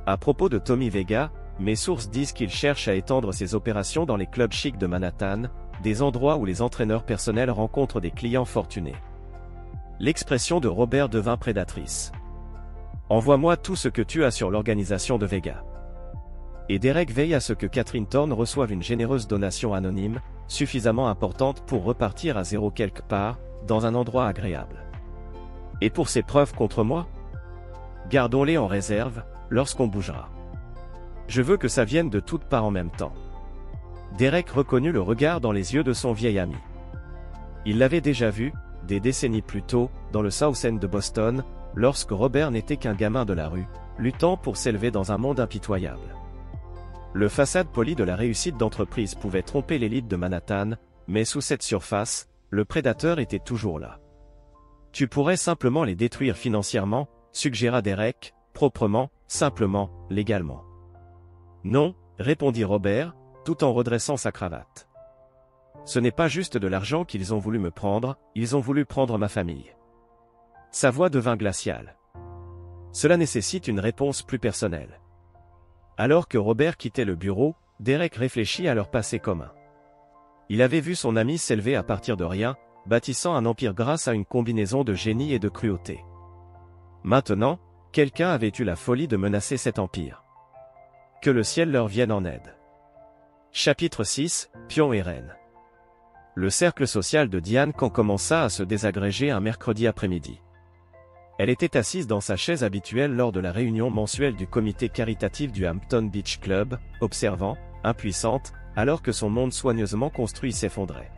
À propos de Tommy Vega, mes sources disent qu'il cherche à étendre ses opérations dans les clubs chics de Manhattan, des endroits où les entraîneurs personnels rencontrent des clients fortunés. L'expression de Robert devint prédatrice. Envoie-moi tout ce que tu as sur l'organisation de Vega. Et Derek veille à ce que Catherine Thorne reçoive une généreuse donation anonyme, suffisamment importante pour repartir à zéro quelque part, dans un endroit agréable. Et pour ces preuves contre moi? Gardons-les en réserve, lorsqu'on bougera. Je veux que ça vienne de toutes parts en même temps. Derek reconnut le regard dans les yeux de son vieil ami. Il l'avait déjà vu, des décennies plus tôt, dans le South End de Boston, lorsque Robert n'était qu'un gamin de la rue, luttant pour s'élever dans un monde impitoyable. Le façade poli de la réussite d'entreprise pouvait tromper l'élite de Manhattan, mais sous cette surface, le prédateur était toujours là. Tu pourrais simplement les détruire financièrement, suggéra Derek, proprement, simplement, légalement. Non, répondit Robert, tout en redressant sa cravate. Ce n'est pas juste de l'argent qu'ils ont voulu me prendre, ils ont voulu prendre ma famille. Sa voix devint glaciale. Cela nécessite une réponse plus personnelle. Alors que Robert quittait le bureau, Derek réfléchit à leur passé commun. Il avait vu son ami s'élever à partir de rien, bâtissant un empire grâce à une combinaison de génie et de cruauté. Maintenant, quelqu'un avait eu la folie de menacer cet empire. Que le ciel leur vienne en aide. Chapitre 6, Pion et Reine. Le cercle social de Diane commença à se désagréger un mercredi après-midi. Elle était assise dans sa chaise habituelle lors de la réunion mensuelle du comité caritatif du Hampton Beach Club, observant, impuissante, alors que son monde soigneusement construit s'effondrait.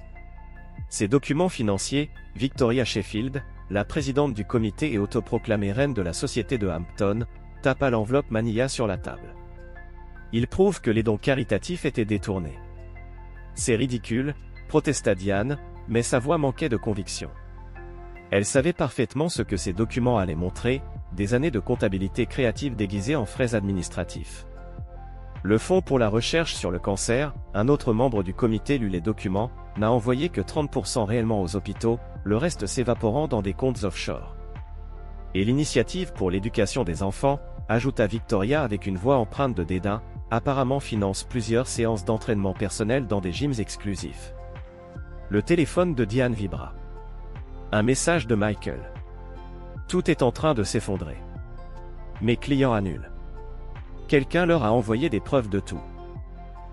Ses documents financiers, Victoria Sheffield, la présidente du comité et autoproclamée reine de la société de Hampton, tapa l'enveloppe Manilla sur la table. Il prouve que les dons caritatifs étaient détournés. C'est ridicule, protesta Diane, mais sa voix manquait de conviction. Elle savait parfaitement ce que ces documents allaient montrer, des années de comptabilité créative déguisée en frais administratifs. Le Fonds pour la recherche sur le cancer, un autre membre du comité lut les documents, n'a envoyé que 30% réellement aux hôpitaux, le reste s'évaporant dans des comptes offshore. Et l'initiative pour l'éducation des enfants, ajouta Victoria avec une voix empreinte de dédain, apparemment finance plusieurs séances d'entraînement personnel dans des gyms exclusifs. Le téléphone de Diane vibra. Un message de Michael. Tout est en train de s'effondrer. Mes clients annulent. Quelqu'un leur a envoyé des preuves de tout.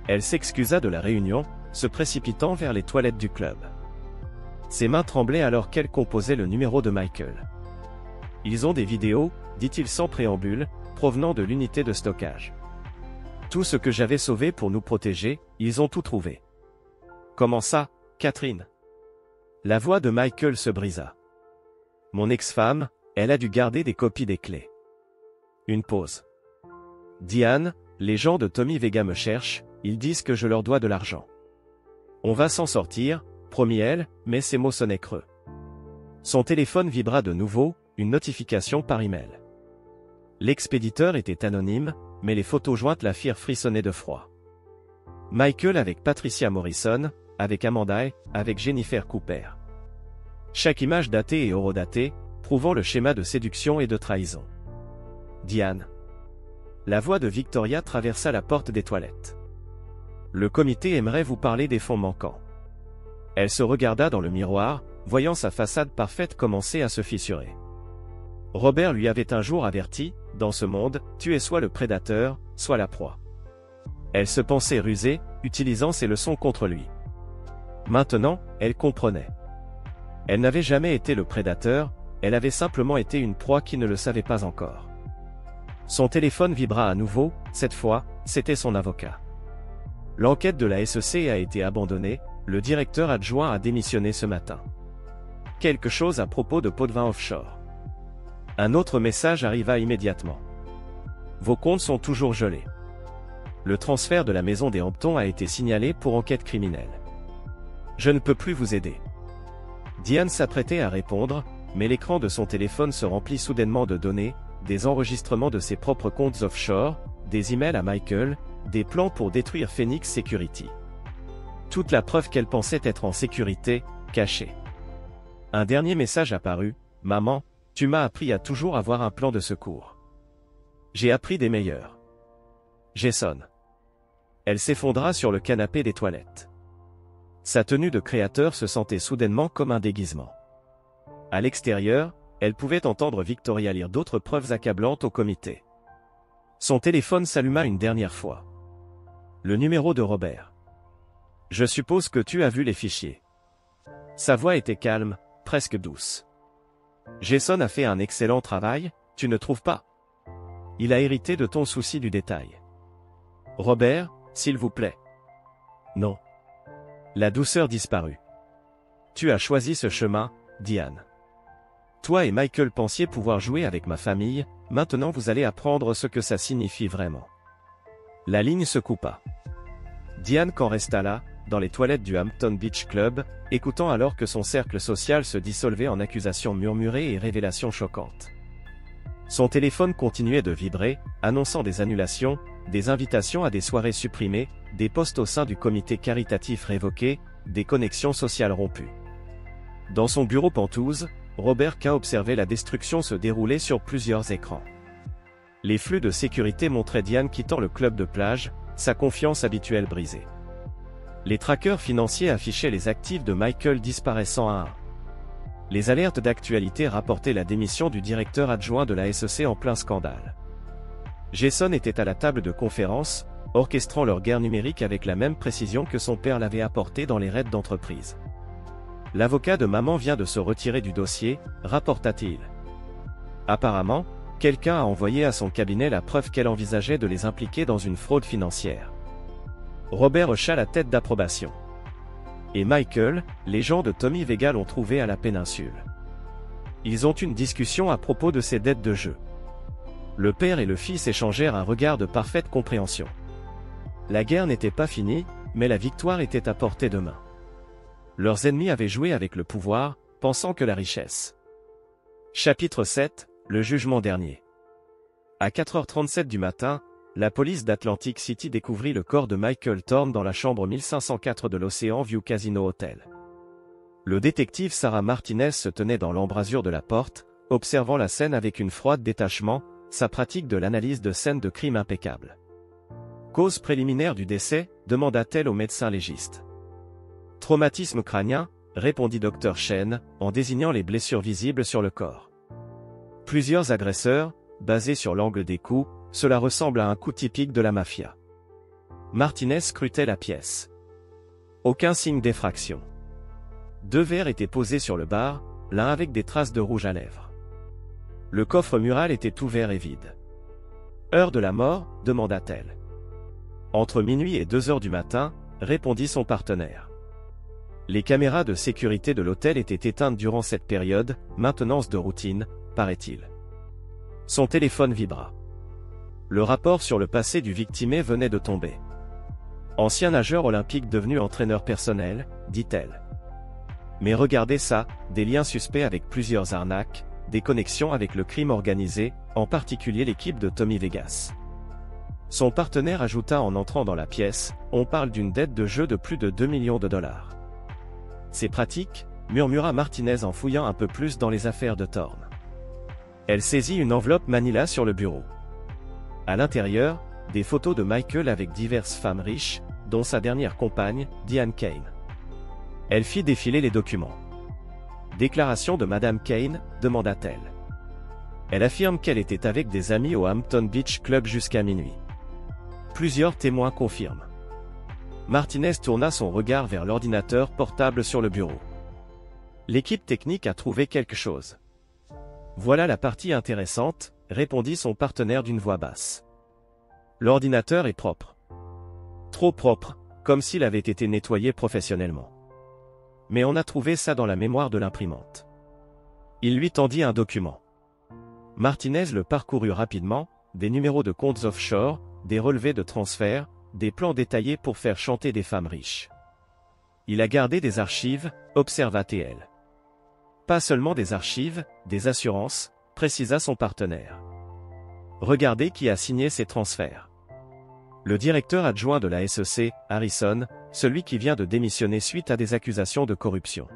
Elle s'excusa de la réunion, se précipitant vers les toilettes du club. Ses mains tremblaient alors qu'elle composait le numéro de Michael. Ils ont des vidéos, dit-il sans préambule, provenant de l'unité de stockage. Tout ce que j'avais sauvé pour nous protéger, ils ont tout trouvé. Comment ça, Catherine? La voix de Michael se brisa. Mon ex-femme, elle a dû garder des copies des clés. Une pause. Diane, les gens de Tommy Vega me cherchent, ils disent que je leur dois de l'argent. On va s'en sortir, promit elle, mais ses mots sonnaient creux. Son téléphone vibra de nouveau, une notification par email. L'expéditeur était anonyme, mais les photos jointes la firent frissonner de froid. Michael avec Patricia Morrison, avec Amanda et avec Jennifer Cooper. Chaque image datée et horodatée, prouvant le schéma de séduction et de trahison. Diane. La voix de Victoria traversa la porte des toilettes. Le comité aimerait vous parler des fonds manquants. Elle se regarda dans le miroir, voyant sa façade parfaite commencer à se fissurer. Robert lui avait un jour averti, dans ce monde, tu es soit le prédateur, soit la proie. Elle se pensait rusée, utilisant ses leçons contre lui. Maintenant, elle comprenait. Elle n'avait jamais été le prédateur, elle avait simplement été une proie qui ne le savait pas encore. Son téléphone vibra à nouveau, cette fois, c'était son avocat. L'enquête de la SEC a été abandonnée, le directeur adjoint a démissionné ce matin. Quelque chose à propos de Potvin Offshore. Un autre message arriva immédiatement. Vos comptes sont toujours gelés. Le transfert de la maison des Hamptons a été signalé pour enquête criminelle. Je ne peux plus vous aider. Diane s'apprêtait à répondre, mais l'écran de son téléphone se remplit soudainement de données, des enregistrements de ses propres comptes offshore, des emails à Michael, des plans pour détruire Phoenix Security. Toute la preuve qu'elle pensait être en sécurité, cachée. Un dernier message apparut, « Maman, tu m'as appris à toujours avoir un plan de secours. J'ai appris des meilleurs. Jason. » Elle s'effondra sur le canapé des toilettes. Sa tenue de créateur se sentait soudainement comme un déguisement. À l'extérieur, elle pouvait entendre Victoria lire d'autres preuves accablantes au comité. Son téléphone s'alluma une dernière fois. Le numéro de Robert. Je suppose que tu as vu les fichiers. Sa voix était calme, presque douce. Jason a fait un excellent travail, tu ne trouves pas? Il a hérité de ton souci du détail. Robert, s'il vous plaît. Non. La douceur disparut. Tu as choisi ce chemin, Diane. Toi et Michael pensiez pouvoir jouer avec ma famille, maintenant vous allez apprendre ce que ça signifie vraiment. La ligne se coupa. Diane qu'en resta là, dans les toilettes du Hampton Beach Club, écoutant alors que son cercle social se dissolvait en accusations murmurées et révélations choquantes. Son téléphone continuait de vibrer, annonçant des annulations, des invitations à des soirées supprimées, des postes au sein du comité caritatif révoqués, des connexions sociales rompues. Dans son bureau Penthouse, Robert K. observait la destruction se dérouler sur plusieurs écrans. Les flux de sécurité montraient Diane quittant le club de plage, sa confiance habituelle brisée. Les trackers financiers affichaient les actifs de Michael disparaissant un à un. Les alertes d'actualité rapportaient la démission du directeur adjoint de la SEC en plein scandale. Jason était à la table de conférence, orchestrant leur guerre numérique avec la même précision que son père l'avait apporté dans les raids d'entreprise. L'avocat de maman vient de se retirer du dossier, rapporta-t-il. Apparemment, quelqu'un a envoyé à son cabinet la preuve qu'elle envisageait de les impliquer dans une fraude financière. Robert hocha la tête d'approbation. Et Michael, les gens de Tommy Vega l'ont trouvé à la péninsule. Ils ont une discussion à propos de ses dettes de jeu. Le père et le fils échangèrent un regard de parfaite compréhension. La guerre n'était pas finie, mais la victoire était à portée de main. Leurs ennemis avaient joué avec le pouvoir, pensant que la richesse. Chapitre 7, le jugement dernier. À 4h37 du matin, la police d'Atlantic City découvrit le corps de Michael Thorne dans la chambre 1504 de l'Ocean View Casino Hotel. Le détective Sarah Martinez se tenait dans l'embrasure de la porte, observant la scène avec une froide détachement, sa pratique de l'analyse de scène de crime impeccable. Cause préliminaire du décès, demanda-t-elle au médecin légiste. Traumatisme crânien, répondit Dr. Chen, en désignant les blessures visibles sur le corps. Plusieurs agresseurs, basés sur l'angle des coups, cela ressemble à un coup typique de la mafia. Martinez scrutait la pièce. Aucun signe d'effraction. 2 verres étaient posés sur le bar, l'un avec des traces de rouge à lèvres. Le coffre mural était ouvert et vide. Heure de la mort, demanda-t-elle. Entre minuit et 2 heures du matin, répondit son partenaire. Les caméras de sécurité de l'hôtel étaient éteintes durant cette période, maintenance de routine, paraît-il. Son téléphone vibra. Le rapport sur le passé du victimé venait de tomber. Ancien nageur olympique devenu entraîneur personnel, dit-elle. Mais regardez ça, des liens suspects avec plusieurs arnaques, des connexions avec le crime organisé, en particulier l'équipe de Tommy Vegas. Son partenaire ajouta en entrant dans la pièce, on parle d'une dette de jeu de plus de 2 millions de dollars. C'est pratique, murmura Martinez en fouillant un peu plus dans les affaires de Thorne. Elle saisit une enveloppe Manila sur le bureau. À l'intérieur, des photos de Michael avec diverses femmes riches, dont sa dernière compagne, Diane Kane. Elle fit défiler les documents. Déclaration de Madame Kane, demanda-t-elle. Elle affirme qu'elle était avec des amis au Hampton Beach Club jusqu'à minuit. Plusieurs témoins confirment. Martinez tourna son regard vers l'ordinateur portable sur le bureau. L'équipe technique a trouvé quelque chose. Voilà la partie intéressante, répondit son partenaire d'une voix basse. L'ordinateur est propre. Trop propre, comme s'il avait été nettoyé professionnellement. Mais on a trouvé ça dans la mémoire de l'imprimante. Il lui tendit un document. Martinez le parcourut rapidement, des numéros de comptes offshore, des relevés de transferts, des plans détaillés pour faire chanter des femmes riches. Il a gardé des archives, observa-t-elle. Pas seulement des archives, des assurances, précisa son partenaire. Regardez qui a signé ces transferts. Le directeur adjoint de la SEC, Harrison, celui qui vient de démissionner suite à des accusations de corruption.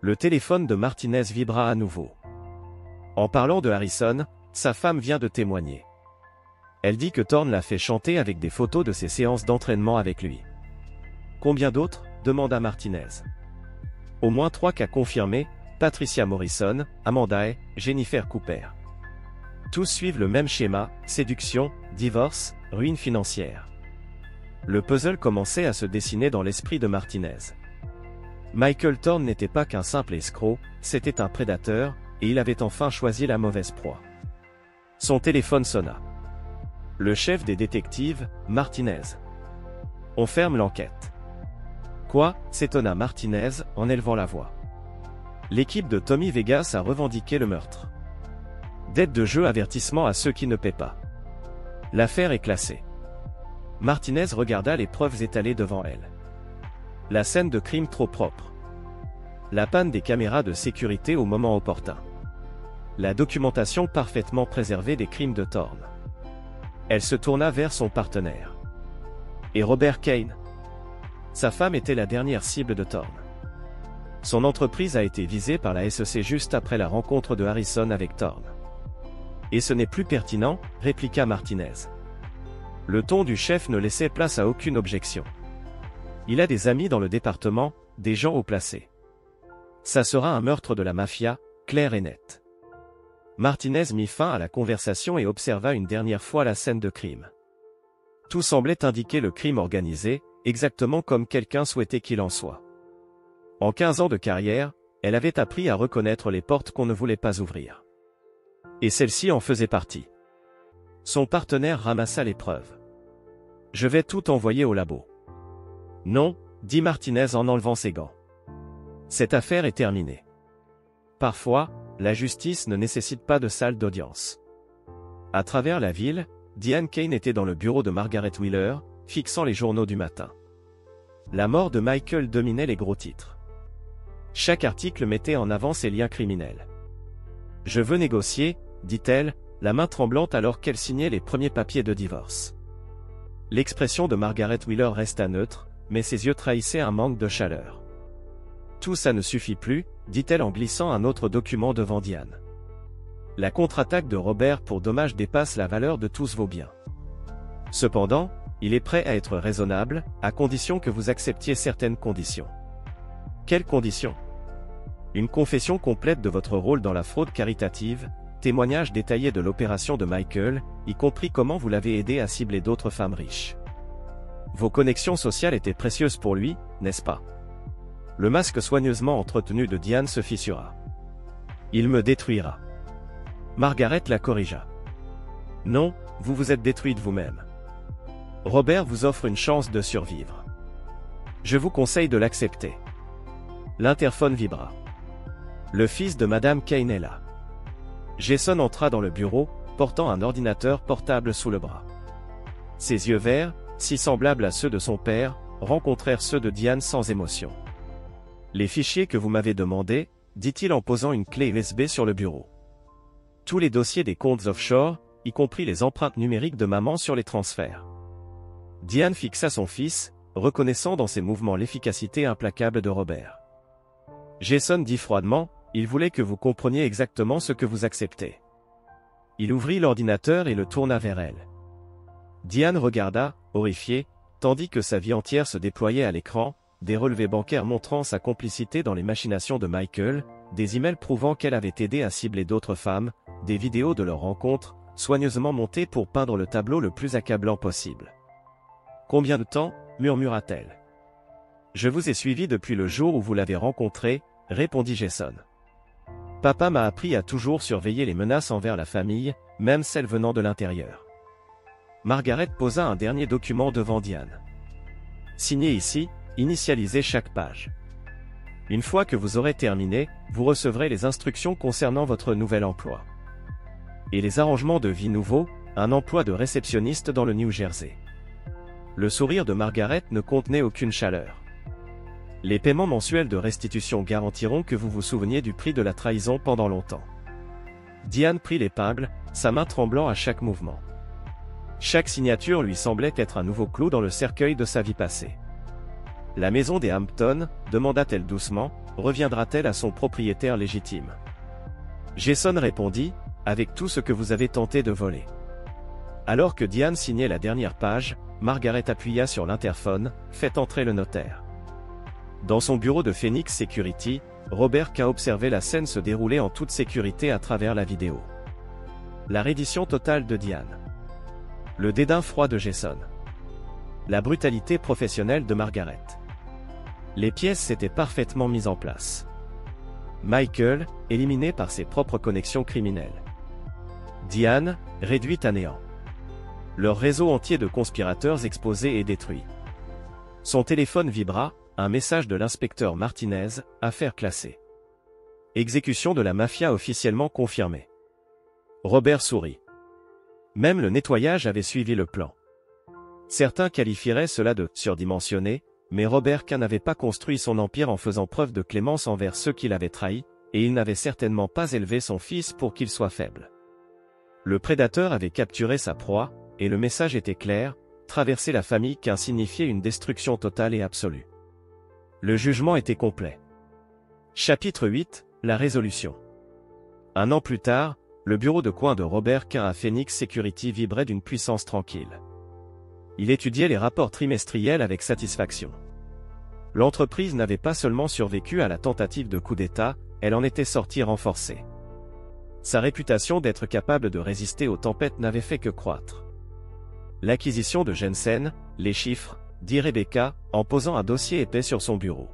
Le téléphone de Martinez vibra à nouveau. En parlant de Harrison, sa femme vient de témoigner. Elle dit que Thorne l'a fait chanter avec des photos de ses séances d'entraînement avec lui. Combien d'autres ? Demanda Martinez. Au moins 3 qu'a confirmé, Patricia Morrison, Amanda et Jennifer Cooper. Tous suivent le même schéma, séduction, divorce, ruine financière. Le puzzle commençait à se dessiner dans l'esprit de Martinez. Michael Thorne n'était pas qu'un simple escroc, c'était un prédateur, et il avait enfin choisi la mauvaise proie. Son téléphone sonna. Le chef des détectives, Martinez. On ferme l'enquête. Quoi? S'étonna Martinez, en élevant la voix. L'équipe de Tommy Vegas a revendiqué le meurtre. Dette de jeu, avertissement à ceux qui ne paient pas. L'affaire est classée. Martinez regarda les preuves étalées devant elle. La scène de crime trop propre. La panne des caméras de sécurité au moment opportun. La documentation parfaitement préservée des crimes de Thorne. Elle se tourna vers son partenaire. Et Robert Kane? Sa femme était la dernière cible de Thorne. Son entreprise a été visée par la SEC juste après la rencontre de Harrison avec Thorne. Et ce n'est plus pertinent, répliqua Martinez. Le ton du chef ne laissait place à aucune objection. Il a des amis dans le département, des gens haut placés. Ça sera un meurtre de la mafia, clair et net. Martinez mit fin à la conversation et observa une dernière fois la scène de crime. Tout semblait indiquer le crime organisé, exactement comme quelqu'un souhaitait qu'il en soit. En 15 ans de carrière, elle avait appris à reconnaître les portes qu'on ne voulait pas ouvrir. Et celle-ci en faisait partie. Son partenaire ramassa les preuves. Je vais tout envoyer au labo. Non, dit Martinez en enlevant ses gants. Cette affaire est terminée. Parfois, la justice ne nécessite pas de salle d'audience. À travers la ville, Diane Kane était dans le bureau de Margaret Wheeler, fixant les journaux du matin. La mort de Michael dominait les gros titres. Chaque article mettait en avant ses liens criminels. Je veux négocier, dit-elle, la main tremblante alors qu'elle signait les premiers papiers de divorce. L'expression de Margaret Wheeler resta neutre, mais ses yeux trahissaient un manque de chaleur. Tout ça ne suffit plus, dit-elle en glissant un autre document devant Diane. La contre-attaque de Robert pour dommages dépasse la valeur de tous vos biens. Cependant, il est prêt à être raisonnable, à condition que vous acceptiez certaines conditions. Quelles conditions? Une confession complète de votre rôle dans la fraude caritative, témoignage détaillé de l'opération de Michael, y compris comment vous l'avez aidé à cibler d'autres femmes riches. Vos connexions sociales étaient précieuses pour lui, n'est-ce pas? Le masque soigneusement entretenu de Diane se fissura. Il me détruira. Margaret la corrigea. Non, vous vous êtes détruite vous-même. Robert vous offre une chance de survivre. Je vous conseille de l'accepter. L'interphone vibra. Le fils de Madame Kane est là. Jason entra dans le bureau, portant un ordinateur portable sous le bras. Ses yeux verts, si semblables à ceux de son père, rencontrèrent ceux de Diane sans émotion. Les fichiers que vous m'avez demandés, dit-il en posant une clé USB sur le bureau. Tous les dossiers des comptes offshore, y compris les empreintes numériques de maman sur les transferts. Diane fixa son fils, reconnaissant dans ses mouvements l'efficacité implacable de Robert. Jason dit froidement, il voulait que vous compreniez exactement ce que vous acceptez. Il ouvrit l'ordinateur et le tourna vers elle. Diane regarda, horrifiée, tandis que sa vie entière se déployait à l'écran, des relevés bancaires montrant sa complicité dans les machinations de Michael, des emails prouvant qu'elle avait aidé à cibler d'autres femmes, des vidéos de leur rencontre, soigneusement montées pour peindre le tableau le plus accablant possible. « Combien de temps ?» murmura-t-elle. « Je vous ai suivi depuis le jour où vous l'avez rencontré, » répondit Jason. « Papa m'a appris à toujours surveiller les menaces envers la famille, même celles venant de l'intérieur. » Margaret posa un dernier document devant Diane. « Signez ici, initialisez chaque page. Une fois que vous aurez terminé, vous recevrez les instructions concernant votre nouvel emploi. Et les arrangements de vie nouveaux, un emploi de réceptionniste dans le New Jersey. » Le sourire de Margaret ne contenait aucune chaleur. Les paiements mensuels de restitution garantiront que vous vous souveniez du prix de la trahison pendant longtemps. Diane prit l'épingle, sa main tremblant à chaque mouvement. Chaque signature lui semblait être un nouveau clou dans le cercueil de sa vie passée. La maison des Hampton, demanda-t-elle doucement, reviendra-t-elle à son propriétaire légitime? Jason répondit, avec tout ce que vous avez tenté de voler. Alors que Diane signait la dernière page, Margaret appuya sur l'interphone, fait entrer le notaire. Dans son bureau de Phoenix Security, Robert K. observait la scène se dérouler en toute sécurité à travers la vidéo. La reddition totale de Diane. Le dédain froid de Jason. la brutalité professionnelle de Margaret. Les pièces s'étaient parfaitement mises en place. Michael, éliminé par ses propres connexions criminelles. Diane, réduite à néant. Leur réseau entier de conspirateurs exposé et détruit. Son téléphone vibra, un message de l'inspecteur Martinez, affaire classée. Exécution de la mafia officiellement confirmée. Robert sourit. Même le nettoyage avait suivi le plan. Certains qualifieraient cela de surdimensionné, mais Robert K n'avait pas construit son empire en faisant preuve de clémence envers ceux qui l'avaient trahi, et il n'avait certainement pas élevé son fils pour qu'il soit faible. Le prédateur avait capturé sa proie, et le message était clair, traverser la famille K signifiait une destruction totale et absolue. Le jugement était complet. Chapitre 8, la résolution. Un an plus tard, le bureau de coin de Robert K à Phoenix Security vibrait d'une puissance tranquille. Il étudiait les rapports trimestriels avec satisfaction. L'entreprise n'avait pas seulement survécu à la tentative de coup d'État, elle en était sortie renforcée. Sa réputation d'être capable de résister aux tempêtes n'avait fait que croître. L'acquisition de Jensen, les chiffres, dit Rebecca, en posant un dossier épais sur son bureau.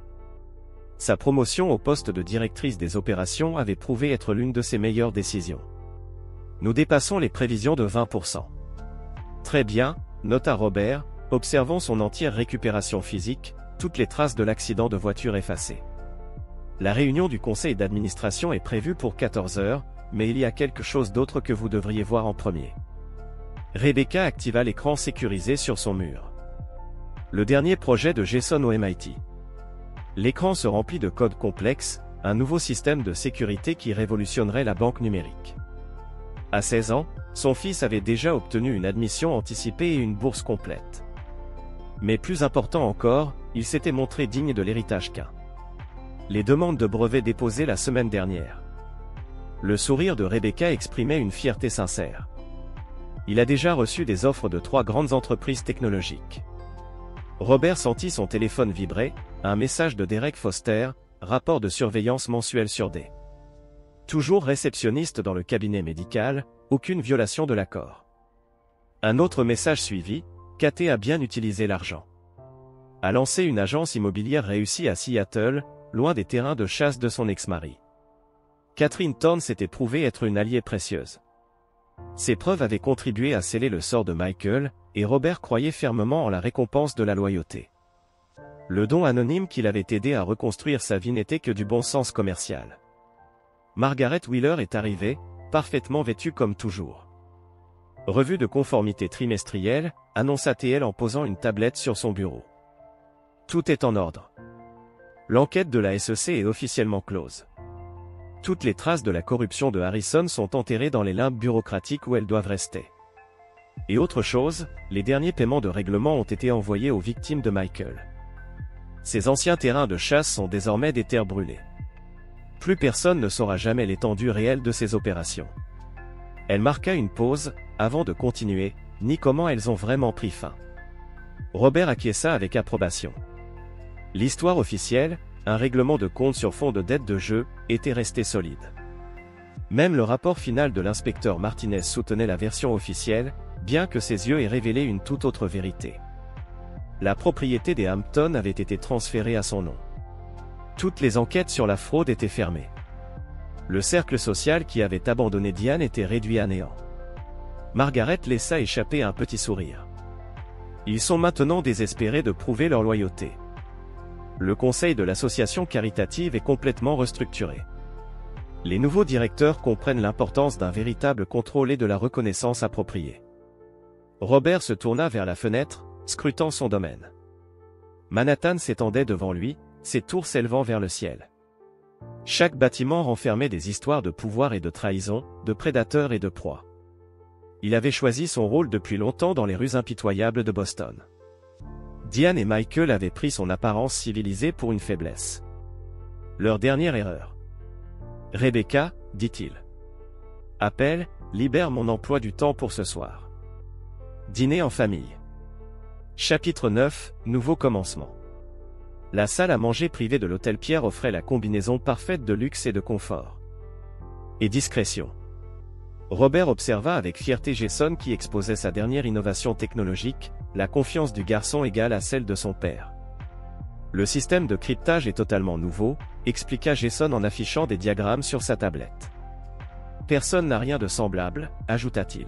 Sa promotion au poste de directrice des opérations avait prouvé être l'une de ses meilleures décisions. Nous dépassons les prévisions de 20%. Très bien, nota Robert, observant son entière récupération physique, toutes les traces de l'accident de voiture effacées. La réunion du conseil d'administration est prévue pour 14 heures, mais il y a quelque chose d'autre que vous devriez voir en premier. Rebecca activa l'écran sécurisé sur son mur. Le dernier projet de Jason au MIT. L'écran se remplit de codes complexes, un nouveau système de sécurité qui révolutionnerait la banque numérique. À 16 ans, son fils avait déjà obtenu une admission anticipée et une bourse complète. Mais plus important encore, il s'était montré digne de l'héritage K. Les demandes de brevets déposées la semaine dernière. Le sourire de Rebecca exprimait une fierté sincère. Il a déjà reçu des offres de 3 grandes entreprises technologiques. Robert sentit son téléphone vibrer, un message de Derek Foster, rapport de surveillance mensuel sur D. Toujours réceptionniste dans le cabinet médical, aucune violation de l'accord. Un autre message suivit, KT a bien utilisé l'argent. A lancé une agence immobilière réussie à Seattle, loin des terrains de chasse de son ex-mari. Catherine Thorne s'était prouvée être une alliée précieuse. Ces preuves avaient contribué à sceller le sort de Michael, et Robert croyait fermement en la récompense de la loyauté. Le don anonyme qui l'avait aidé à reconstruire sa vie n'était que du bon sens commercial. Margaret Wheeler est arrivée, parfaitement vêtue comme toujours. Revue de conformité trimestrielle, annonça TL en posant une tablette sur son bureau. Tout est en ordre. L'enquête de la SEC est officiellement close. Toutes les traces de la corruption de Harrison sont enterrées dans les limbes bureaucratiques où elles doivent rester. Et autre chose, les derniers paiements de règlement ont été envoyés aux victimes de Michael. Ces anciens terrains de chasse sont désormais des terres brûlées. Plus personne ne saura jamais l'étendue réelle de ces opérations. Elle marqua une pause, avant de continuer, ni comment elles ont vraiment pris fin. Robert acquiesça avec approbation. L'histoire officielle, un règlement de compte sur fond de dette de jeu, était resté solide. Même le rapport final de l'inspecteur Martinez soutenait la version officielle, bien que ses yeux aient révélé une toute autre vérité. La propriété des Hampton avait été transférée à son nom. Toutes les enquêtes sur la fraude étaient fermées. Le cercle social qui avait abandonné Diane était réduit à néant. Margaret laissa échapper un petit sourire. Ils sont maintenant désespérés de prouver leur loyauté. Le conseil de l'association caritative est complètement restructuré. Les nouveaux directeurs comprennent l'importance d'un véritable contrôle et de la reconnaissance appropriée. Robert se tourna vers la fenêtre, scrutant son domaine. Manhattan s'étendait devant lui, ses tours s'élevant vers le ciel. Chaque bâtiment renfermait des histoires de pouvoir et de trahison, de prédateurs et de proies. Il avait choisi son rôle depuis longtemps dans les rues impitoyables de Boston. Diane et Michael avaient pris son apparence civilisée pour une faiblesse. Leur dernière erreur. Rebecca, dit-il. Appelle, libère mon emploi du temps pour ce soir. Dîner en famille. Chapitre 9, nouveau commencement. La salle à manger privée de l'hôtel Pierre offrait la combinaison parfaite de luxe et de confort. Et discrétion. Robert observa avec fierté Jason qui exposait sa dernière innovation technologique, la confiance du garçon égale à celle de son père. Le système de cryptage est totalement nouveau, expliqua Jason en affichant des diagrammes sur sa tablette. Personne n'a rien de semblable, ajouta-t-il.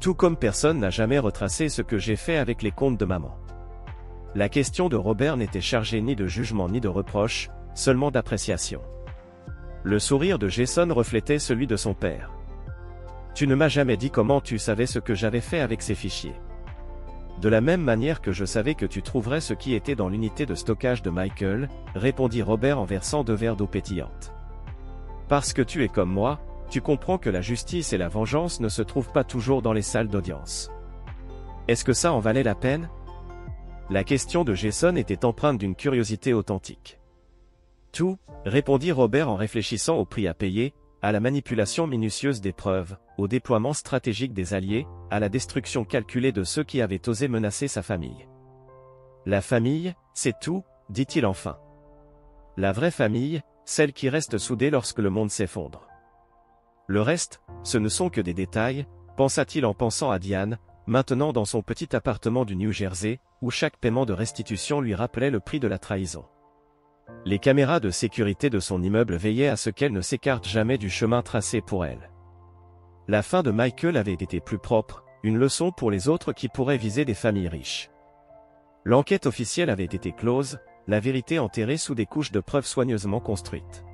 Tout comme personne n'a jamais retracé ce que j'ai fait avec les comptes de maman. La question de Robert n'était chargée ni de jugement ni de reproche, seulement d'appréciation. Le sourire de Jason reflétait celui de son père. Tu ne m'as jamais dit comment tu savais ce que j'avais fait avec ces fichiers. De la même manière que je savais que tu trouverais ce qui était dans l'unité de stockage de Michael, répondit Robert en versant 2 verres d'eau pétillante. Parce que tu es comme moi, tu comprends que la justice et la vengeance ne se trouvent pas toujours dans les salles d'audience. Est-ce que ça en valait la peine? La question de Jason était empreinte d'une curiosité authentique. Tout, répondit Robert en réfléchissant au prix à payer, à la manipulation minutieuse des preuves, au déploiement stratégique des alliés, à la destruction calculée de ceux qui avaient osé menacer sa famille. La famille, c'est tout, dit-il enfin. La vraie famille, celle qui reste soudée lorsque le monde s'effondre. Le reste, ce ne sont que des détails, pensa-t-il en pensant à Diane, maintenant dans son petit appartement du New Jersey, où chaque paiement de restitution lui rappelait le prix de la trahison. Les caméras de sécurité de son immeuble veillaient à ce qu'elle ne s'écarte jamais du chemin tracé pour elle. La fin de Michael avait été plus propre, une leçon pour les autres qui pourraient viser des familles riches. L'enquête officielle avait été close, la vérité enterrée sous des couches de preuves soigneusement construites.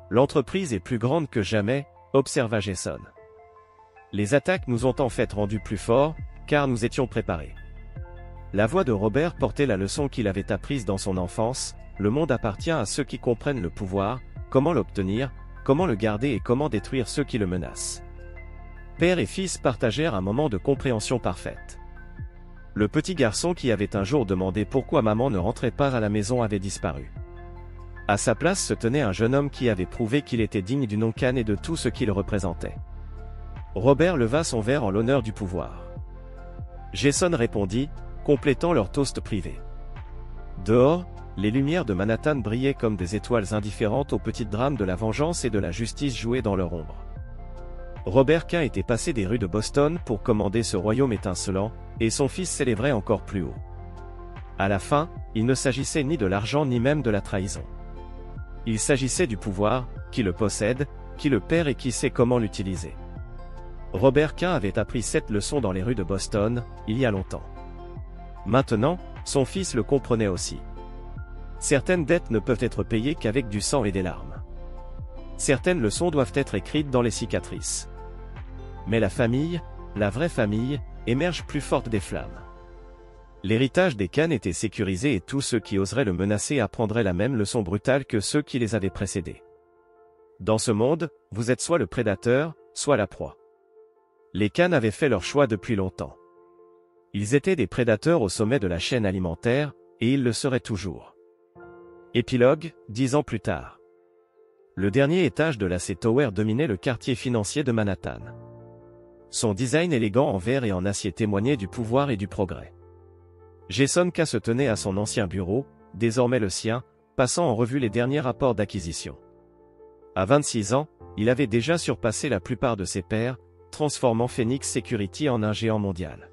L'entreprise est plus grande que jamais, observa Jason. Les attaques nous ont en fait rendus plus forts, car nous étions préparés. La voix de Robert portait la leçon qu'il avait apprise dans son enfance, le monde appartient à ceux qui comprennent le pouvoir, comment l'obtenir, comment le garder et comment détruire ceux qui le menacent. Père et fils partagèrent un moment de compréhension parfaite. Le petit garçon qui avait un jour demandé pourquoi maman ne rentrait pas à la maison avait disparu. À sa place se tenait un jeune homme qui avait prouvé qu'il était digne du nom Khan et de tout ce qu'il représentait. Robert leva son verre en l'honneur du pouvoir. Jason répondit, complétant leur toast privé. Dehors, les lumières de Manhattan brillaient comme des étoiles indifférentes aux petits drames de la vengeance et de la justice joués dans leur ombre. Robert Khan était passé des rues de Boston pour commander ce royaume étincelant, et son fils s'élèverait encore plus haut. À la fin, il ne s'agissait ni de l'argent ni même de la trahison. Il s'agissait du pouvoir, qui le possède, qui le perd et qui sait comment l'utiliser. Robert Khan avait appris cette leçon dans les rues de Boston, il y a longtemps. Maintenant, son fils le comprenait aussi. Certaines dettes ne peuvent être payées qu'avec du sang et des larmes. Certaines leçons doivent être écrites dans les cicatrices. Mais la famille, la vraie famille, émerge plus forte des flammes. L'héritage des Khan était sécurisé et tous ceux qui oseraient le menacer apprendraient la même leçon brutale que ceux qui les avaient précédés. Dans ce monde, vous êtes soit le prédateur, soit la proie. Les Khan avaient fait leur choix depuis longtemps. Ils étaient des prédateurs au sommet de la chaîne alimentaire, et ils le seraient toujours. Épilogue, 10 ans plus tard. Le dernier étage de la C-Tower dominait le quartier financier de Manhattan. Son design élégant en verre et en acier témoignait du pouvoir et du progrès. Jason K se tenait à son ancien bureau, désormais le sien, passant en revue les derniers rapports d'acquisition. À 26 ans, il avait déjà surpassé la plupart de ses pairs, transformant Phoenix Security en un géant mondial.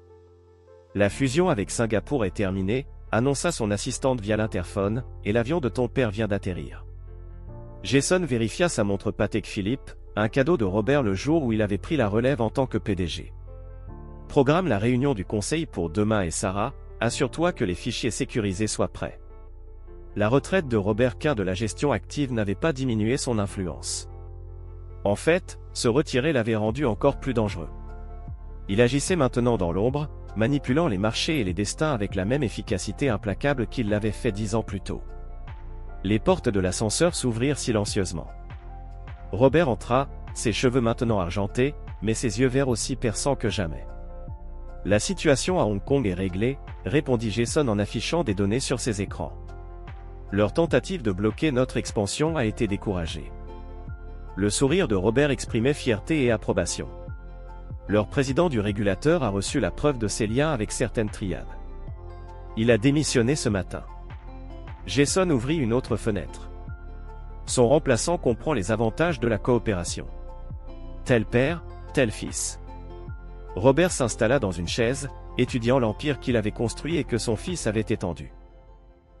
La fusion avec Singapour est terminée, annonça son assistante via l'interphone, et l'avion de ton père vient d'atterrir. Jason vérifia sa montre Patek Philippe, un cadeau de Robert le jour où il avait pris la relève en tant que PDG. Programme la réunion du conseil pour demain et Sarah, assure-toi que les fichiers sécurisés soient prêts. La retraite de Robert Khan de la gestion active n'avait pas diminué son influence. En fait, se retirer l'avait rendu encore plus dangereux. Il agissait maintenant dans l'ombre, manipulant les marchés et les destins avec la même efficacité implacable qu'il l'avait fait 10 ans plus tôt. Les portes de l'ascenseur s'ouvrirent silencieusement. Robert entra, ses cheveux maintenant argentés, mais ses yeux verts aussi perçants que jamais. La situation à Hong Kong est réglée, répondit Jason en affichant des données sur ses écrans. Leur tentative de bloquer notre expansion a été découragée. Le sourire de Robert exprimait fierté et approbation. Leur président du régulateur a reçu la preuve de ses liens avec certaines triades. Il a démissionné ce matin. Jason ouvrit une autre fenêtre. Son remplaçant comprend les avantages de la coopération. Tel père, tel fils. Robert s'installa dans une chaise, étudiant l'empire qu'il avait construit et que son fils avait étendu.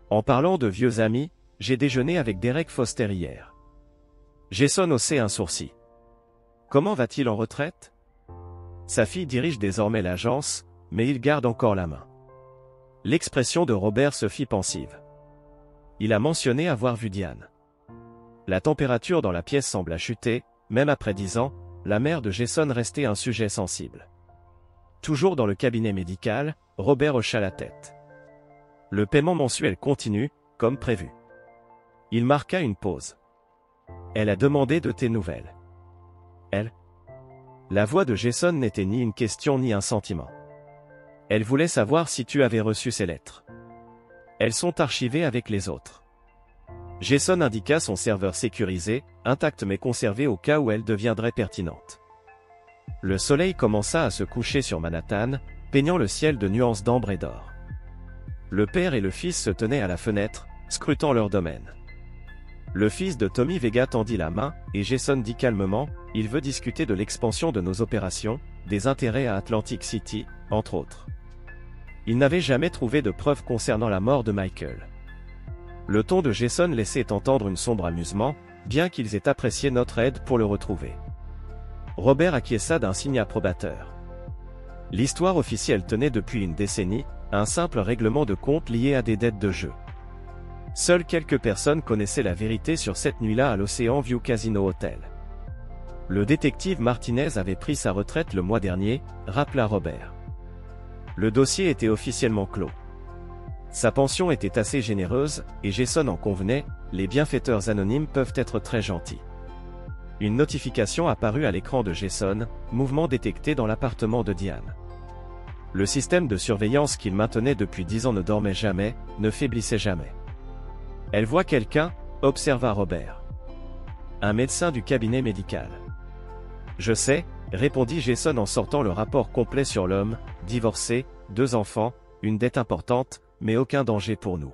En parlant de vieux amis, j'ai déjeuné avec Derek Foster hier. Jason haussait un sourcil. Comment va-t-il en retraite? Sa fille dirige désormais l'agence, mais il garde encore la main. L'expression de Robert se fit pensive. Il a mentionné avoir vu Diane. La température dans la pièce sembla chuter, même après 10 ans, la mère de Jason restait un sujet sensible. Toujours dans le cabinet médical, Robert hocha la tête. Le paiement mensuel continue, comme prévu. Il marqua une pause. Elle a demandé de tes nouvelles. Elle? La voix de Jason n'était ni une question ni un sentiment. Elle voulait savoir si tu avais reçu ces lettres. Elles sont archivées avec les autres. Jason indiqua son serveur sécurisé, intact mais conservé au cas où elle deviendrait pertinente. Le soleil commença à se coucher sur Manhattan, peignant le ciel de nuances d'ambre et d'or. Le père et le fils se tenaient à la fenêtre, scrutant leur domaine. Le fils de Tommy Vega tendit la main, et Jason dit calmement, « Il veut discuter de l'expansion de nos opérations, des intérêts à Atlantic City, entre autres. » Il n'avait jamais trouvé de preuves concernant la mort de Michael. Le ton de Jason laissait entendre une sombre amusement, bien qu'ils aient apprécié notre aide pour le retrouver. Robert acquiesça d'un signe approbateur. L'histoire officielle tenait depuis une décennie, un simple règlement de compte lié à des dettes de jeu. Seules quelques personnes connaissaient la vérité sur cette nuit-là à l'Ocean View Casino Hotel. Le détective Martinez avait pris sa retraite le mois dernier, rappela Robert. Le dossier était officiellement clos. Sa pension était assez généreuse, et Jason en convenait, les bienfaiteurs anonymes peuvent être très gentils. Une notification apparut à l'écran de Jason, mouvement détecté dans l'appartement de Diane. Le système de surveillance qu'il maintenait depuis 10 ans ne dormait jamais, ne faiblissait jamais. Elle voit quelqu'un, observa Robert. Un médecin du cabinet médical. Je sais, répondit Jason en sortant le rapport complet sur l'homme, divorcé, 2 enfants, une dette importante, mais aucun danger pour nous.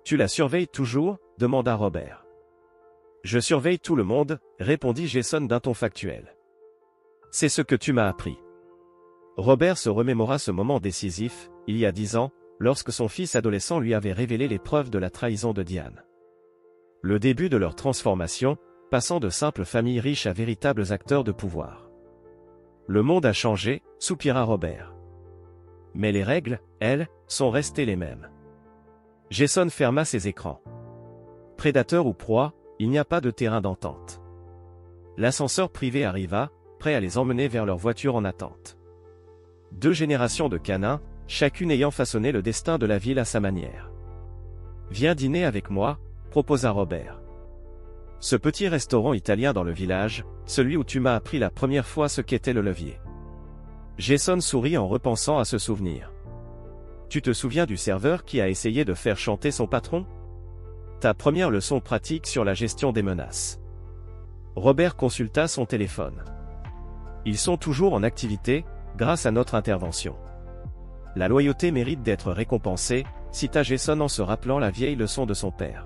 Tu la surveilles toujours? Demanda Robert. Je surveille tout le monde, répondit Jason d'un ton factuel. C'est ce que tu m'as appris. Robert se remémora ce moment décisif, il y a 10 ans, lorsque son fils adolescent lui avait révélé les preuves de la trahison de Diane. Le début de leur transformation, passant de simples familles riches à véritables acteurs de pouvoir. Le monde a changé, soupira Robert. Mais les règles, elles, sont restées les mêmes. Jason ferma ses écrans. Prédateur ou proie, il n'y a pas de terrain d'entente. L'ascenseur privé arriva, prêt à les emmener vers leur voiture en attente. 2 générations de canins, chacune ayant façonné le destin de la ville à sa manière. Viens dîner avec moi, proposa Robert. Ce petit restaurant italien dans le village, celui où tu m'as appris la première fois ce qu'était le levier. Jason sourit en repensant à ce souvenir. Tu te souviens du serveur qui a essayé de faire chanter son patron? Ta première leçon pratique sur la gestion des menaces. Robert consulta son téléphone. Ils sont toujours en activité, grâce à notre intervention. La loyauté mérite d'être récompensée, cita Jason en se rappelant la vieille leçon de son père.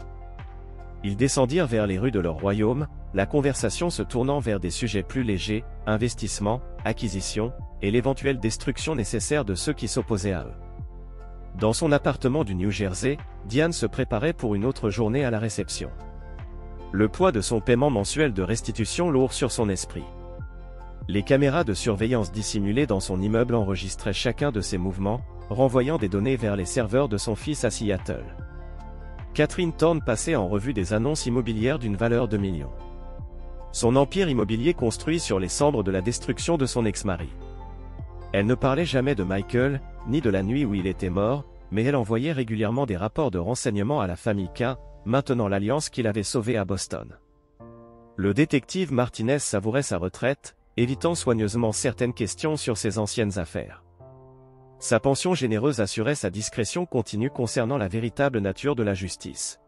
Ils descendirent vers les rues de leur royaume, la conversation se tournant vers des sujets plus légers, investissement, acquisition, et l'éventuelle destruction nécessaire de ceux qui s'opposaient à eux. Dans son appartement du New Jersey, Diane se préparait pour une autre journée à la réception. Le poids de son paiement mensuel de restitution lourd sur son esprit. Les caméras de surveillance dissimulées dans son immeuble enregistraient chacun de ses mouvements, renvoyant des données vers les serveurs de son fils à Seattle. Catherine Thorne passait en revue des annonces immobilières d'une valeur de millions. Son empire immobilier construit sur les cendres de la destruction de son ex-mari. Elle ne parlait jamais de Michael, ni de la nuit où il était mort, mais elle envoyait régulièrement des rapports de renseignements à la famille K, maintenant l'alliance qu'il avait sauvée à Boston. Le détective Martinez savourait sa retraite, évitant soigneusement certaines questions sur ses anciennes affaires. Sa pension généreuse assurait sa discrétion continue concernant la véritable nature de la justice.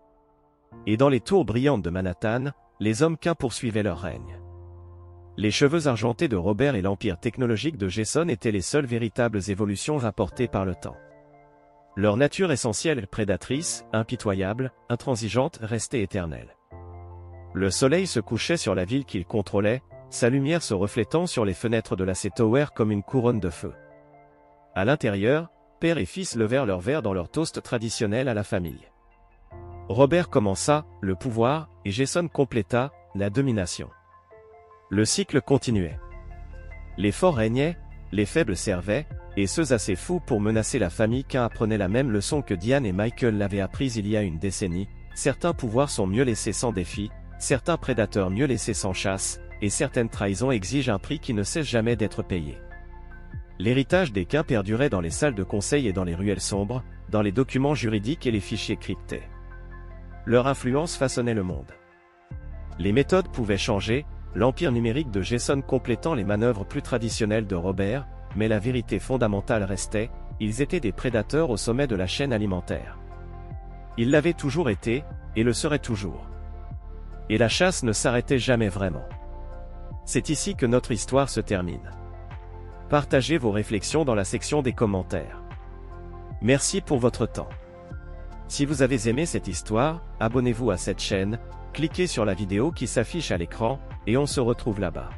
Et dans les tours brillantes de Manhattan, les hommes K poursuivaient leur règne. Les cheveux argentés de Robert et l'empire technologique de Jason étaient les seules véritables évolutions rapportées par le temps. Leur nature essentielle prédatrice, impitoyable, intransigeante restait éternelle. Le soleil se couchait sur la ville qu'il contrôlait, sa lumière se reflétant sur les fenêtres de la C-Tower comme une couronne de feu. À l'intérieur, père et fils levèrent leur verre dans leur toast traditionnel à la famille. Robert commença, le pouvoir, et Jason compléta, la domination. Le cycle continuait. Les forts régnaient, les faibles servaient, et ceux assez fous pour menacer la famille qu'un apprenaient la même leçon que Diane et Michael l'avaient apprise il y a une décennie, certains pouvoirs sont mieux laissés sans défi, certains prédateurs mieux laissés sans chasse, et certaines trahisons exigent un prix qui ne cesse jamais d'être payé. L'héritage des Quint perdurait dans les salles de conseil et dans les ruelles sombres, dans les documents juridiques et les fichiers cryptés. Leur influence façonnait le monde. Les méthodes pouvaient changer, l'empire numérique de Jason complétant les manœuvres plus traditionnelles de Robert, mais la vérité fondamentale restait, ils étaient des prédateurs au sommet de la chaîne alimentaire. Ils l'avaient toujours été, et le seraient toujours. Et la chasse ne s'arrêtait jamais vraiment. C'est ici que notre histoire se termine. Partagez vos réflexions dans la section des commentaires. Merci pour votre temps. Si vous avez aimé cette histoire, abonnez-vous à cette chaîne, cliquez sur la vidéo qui s'affiche à l'écran, et on se retrouve là-bas.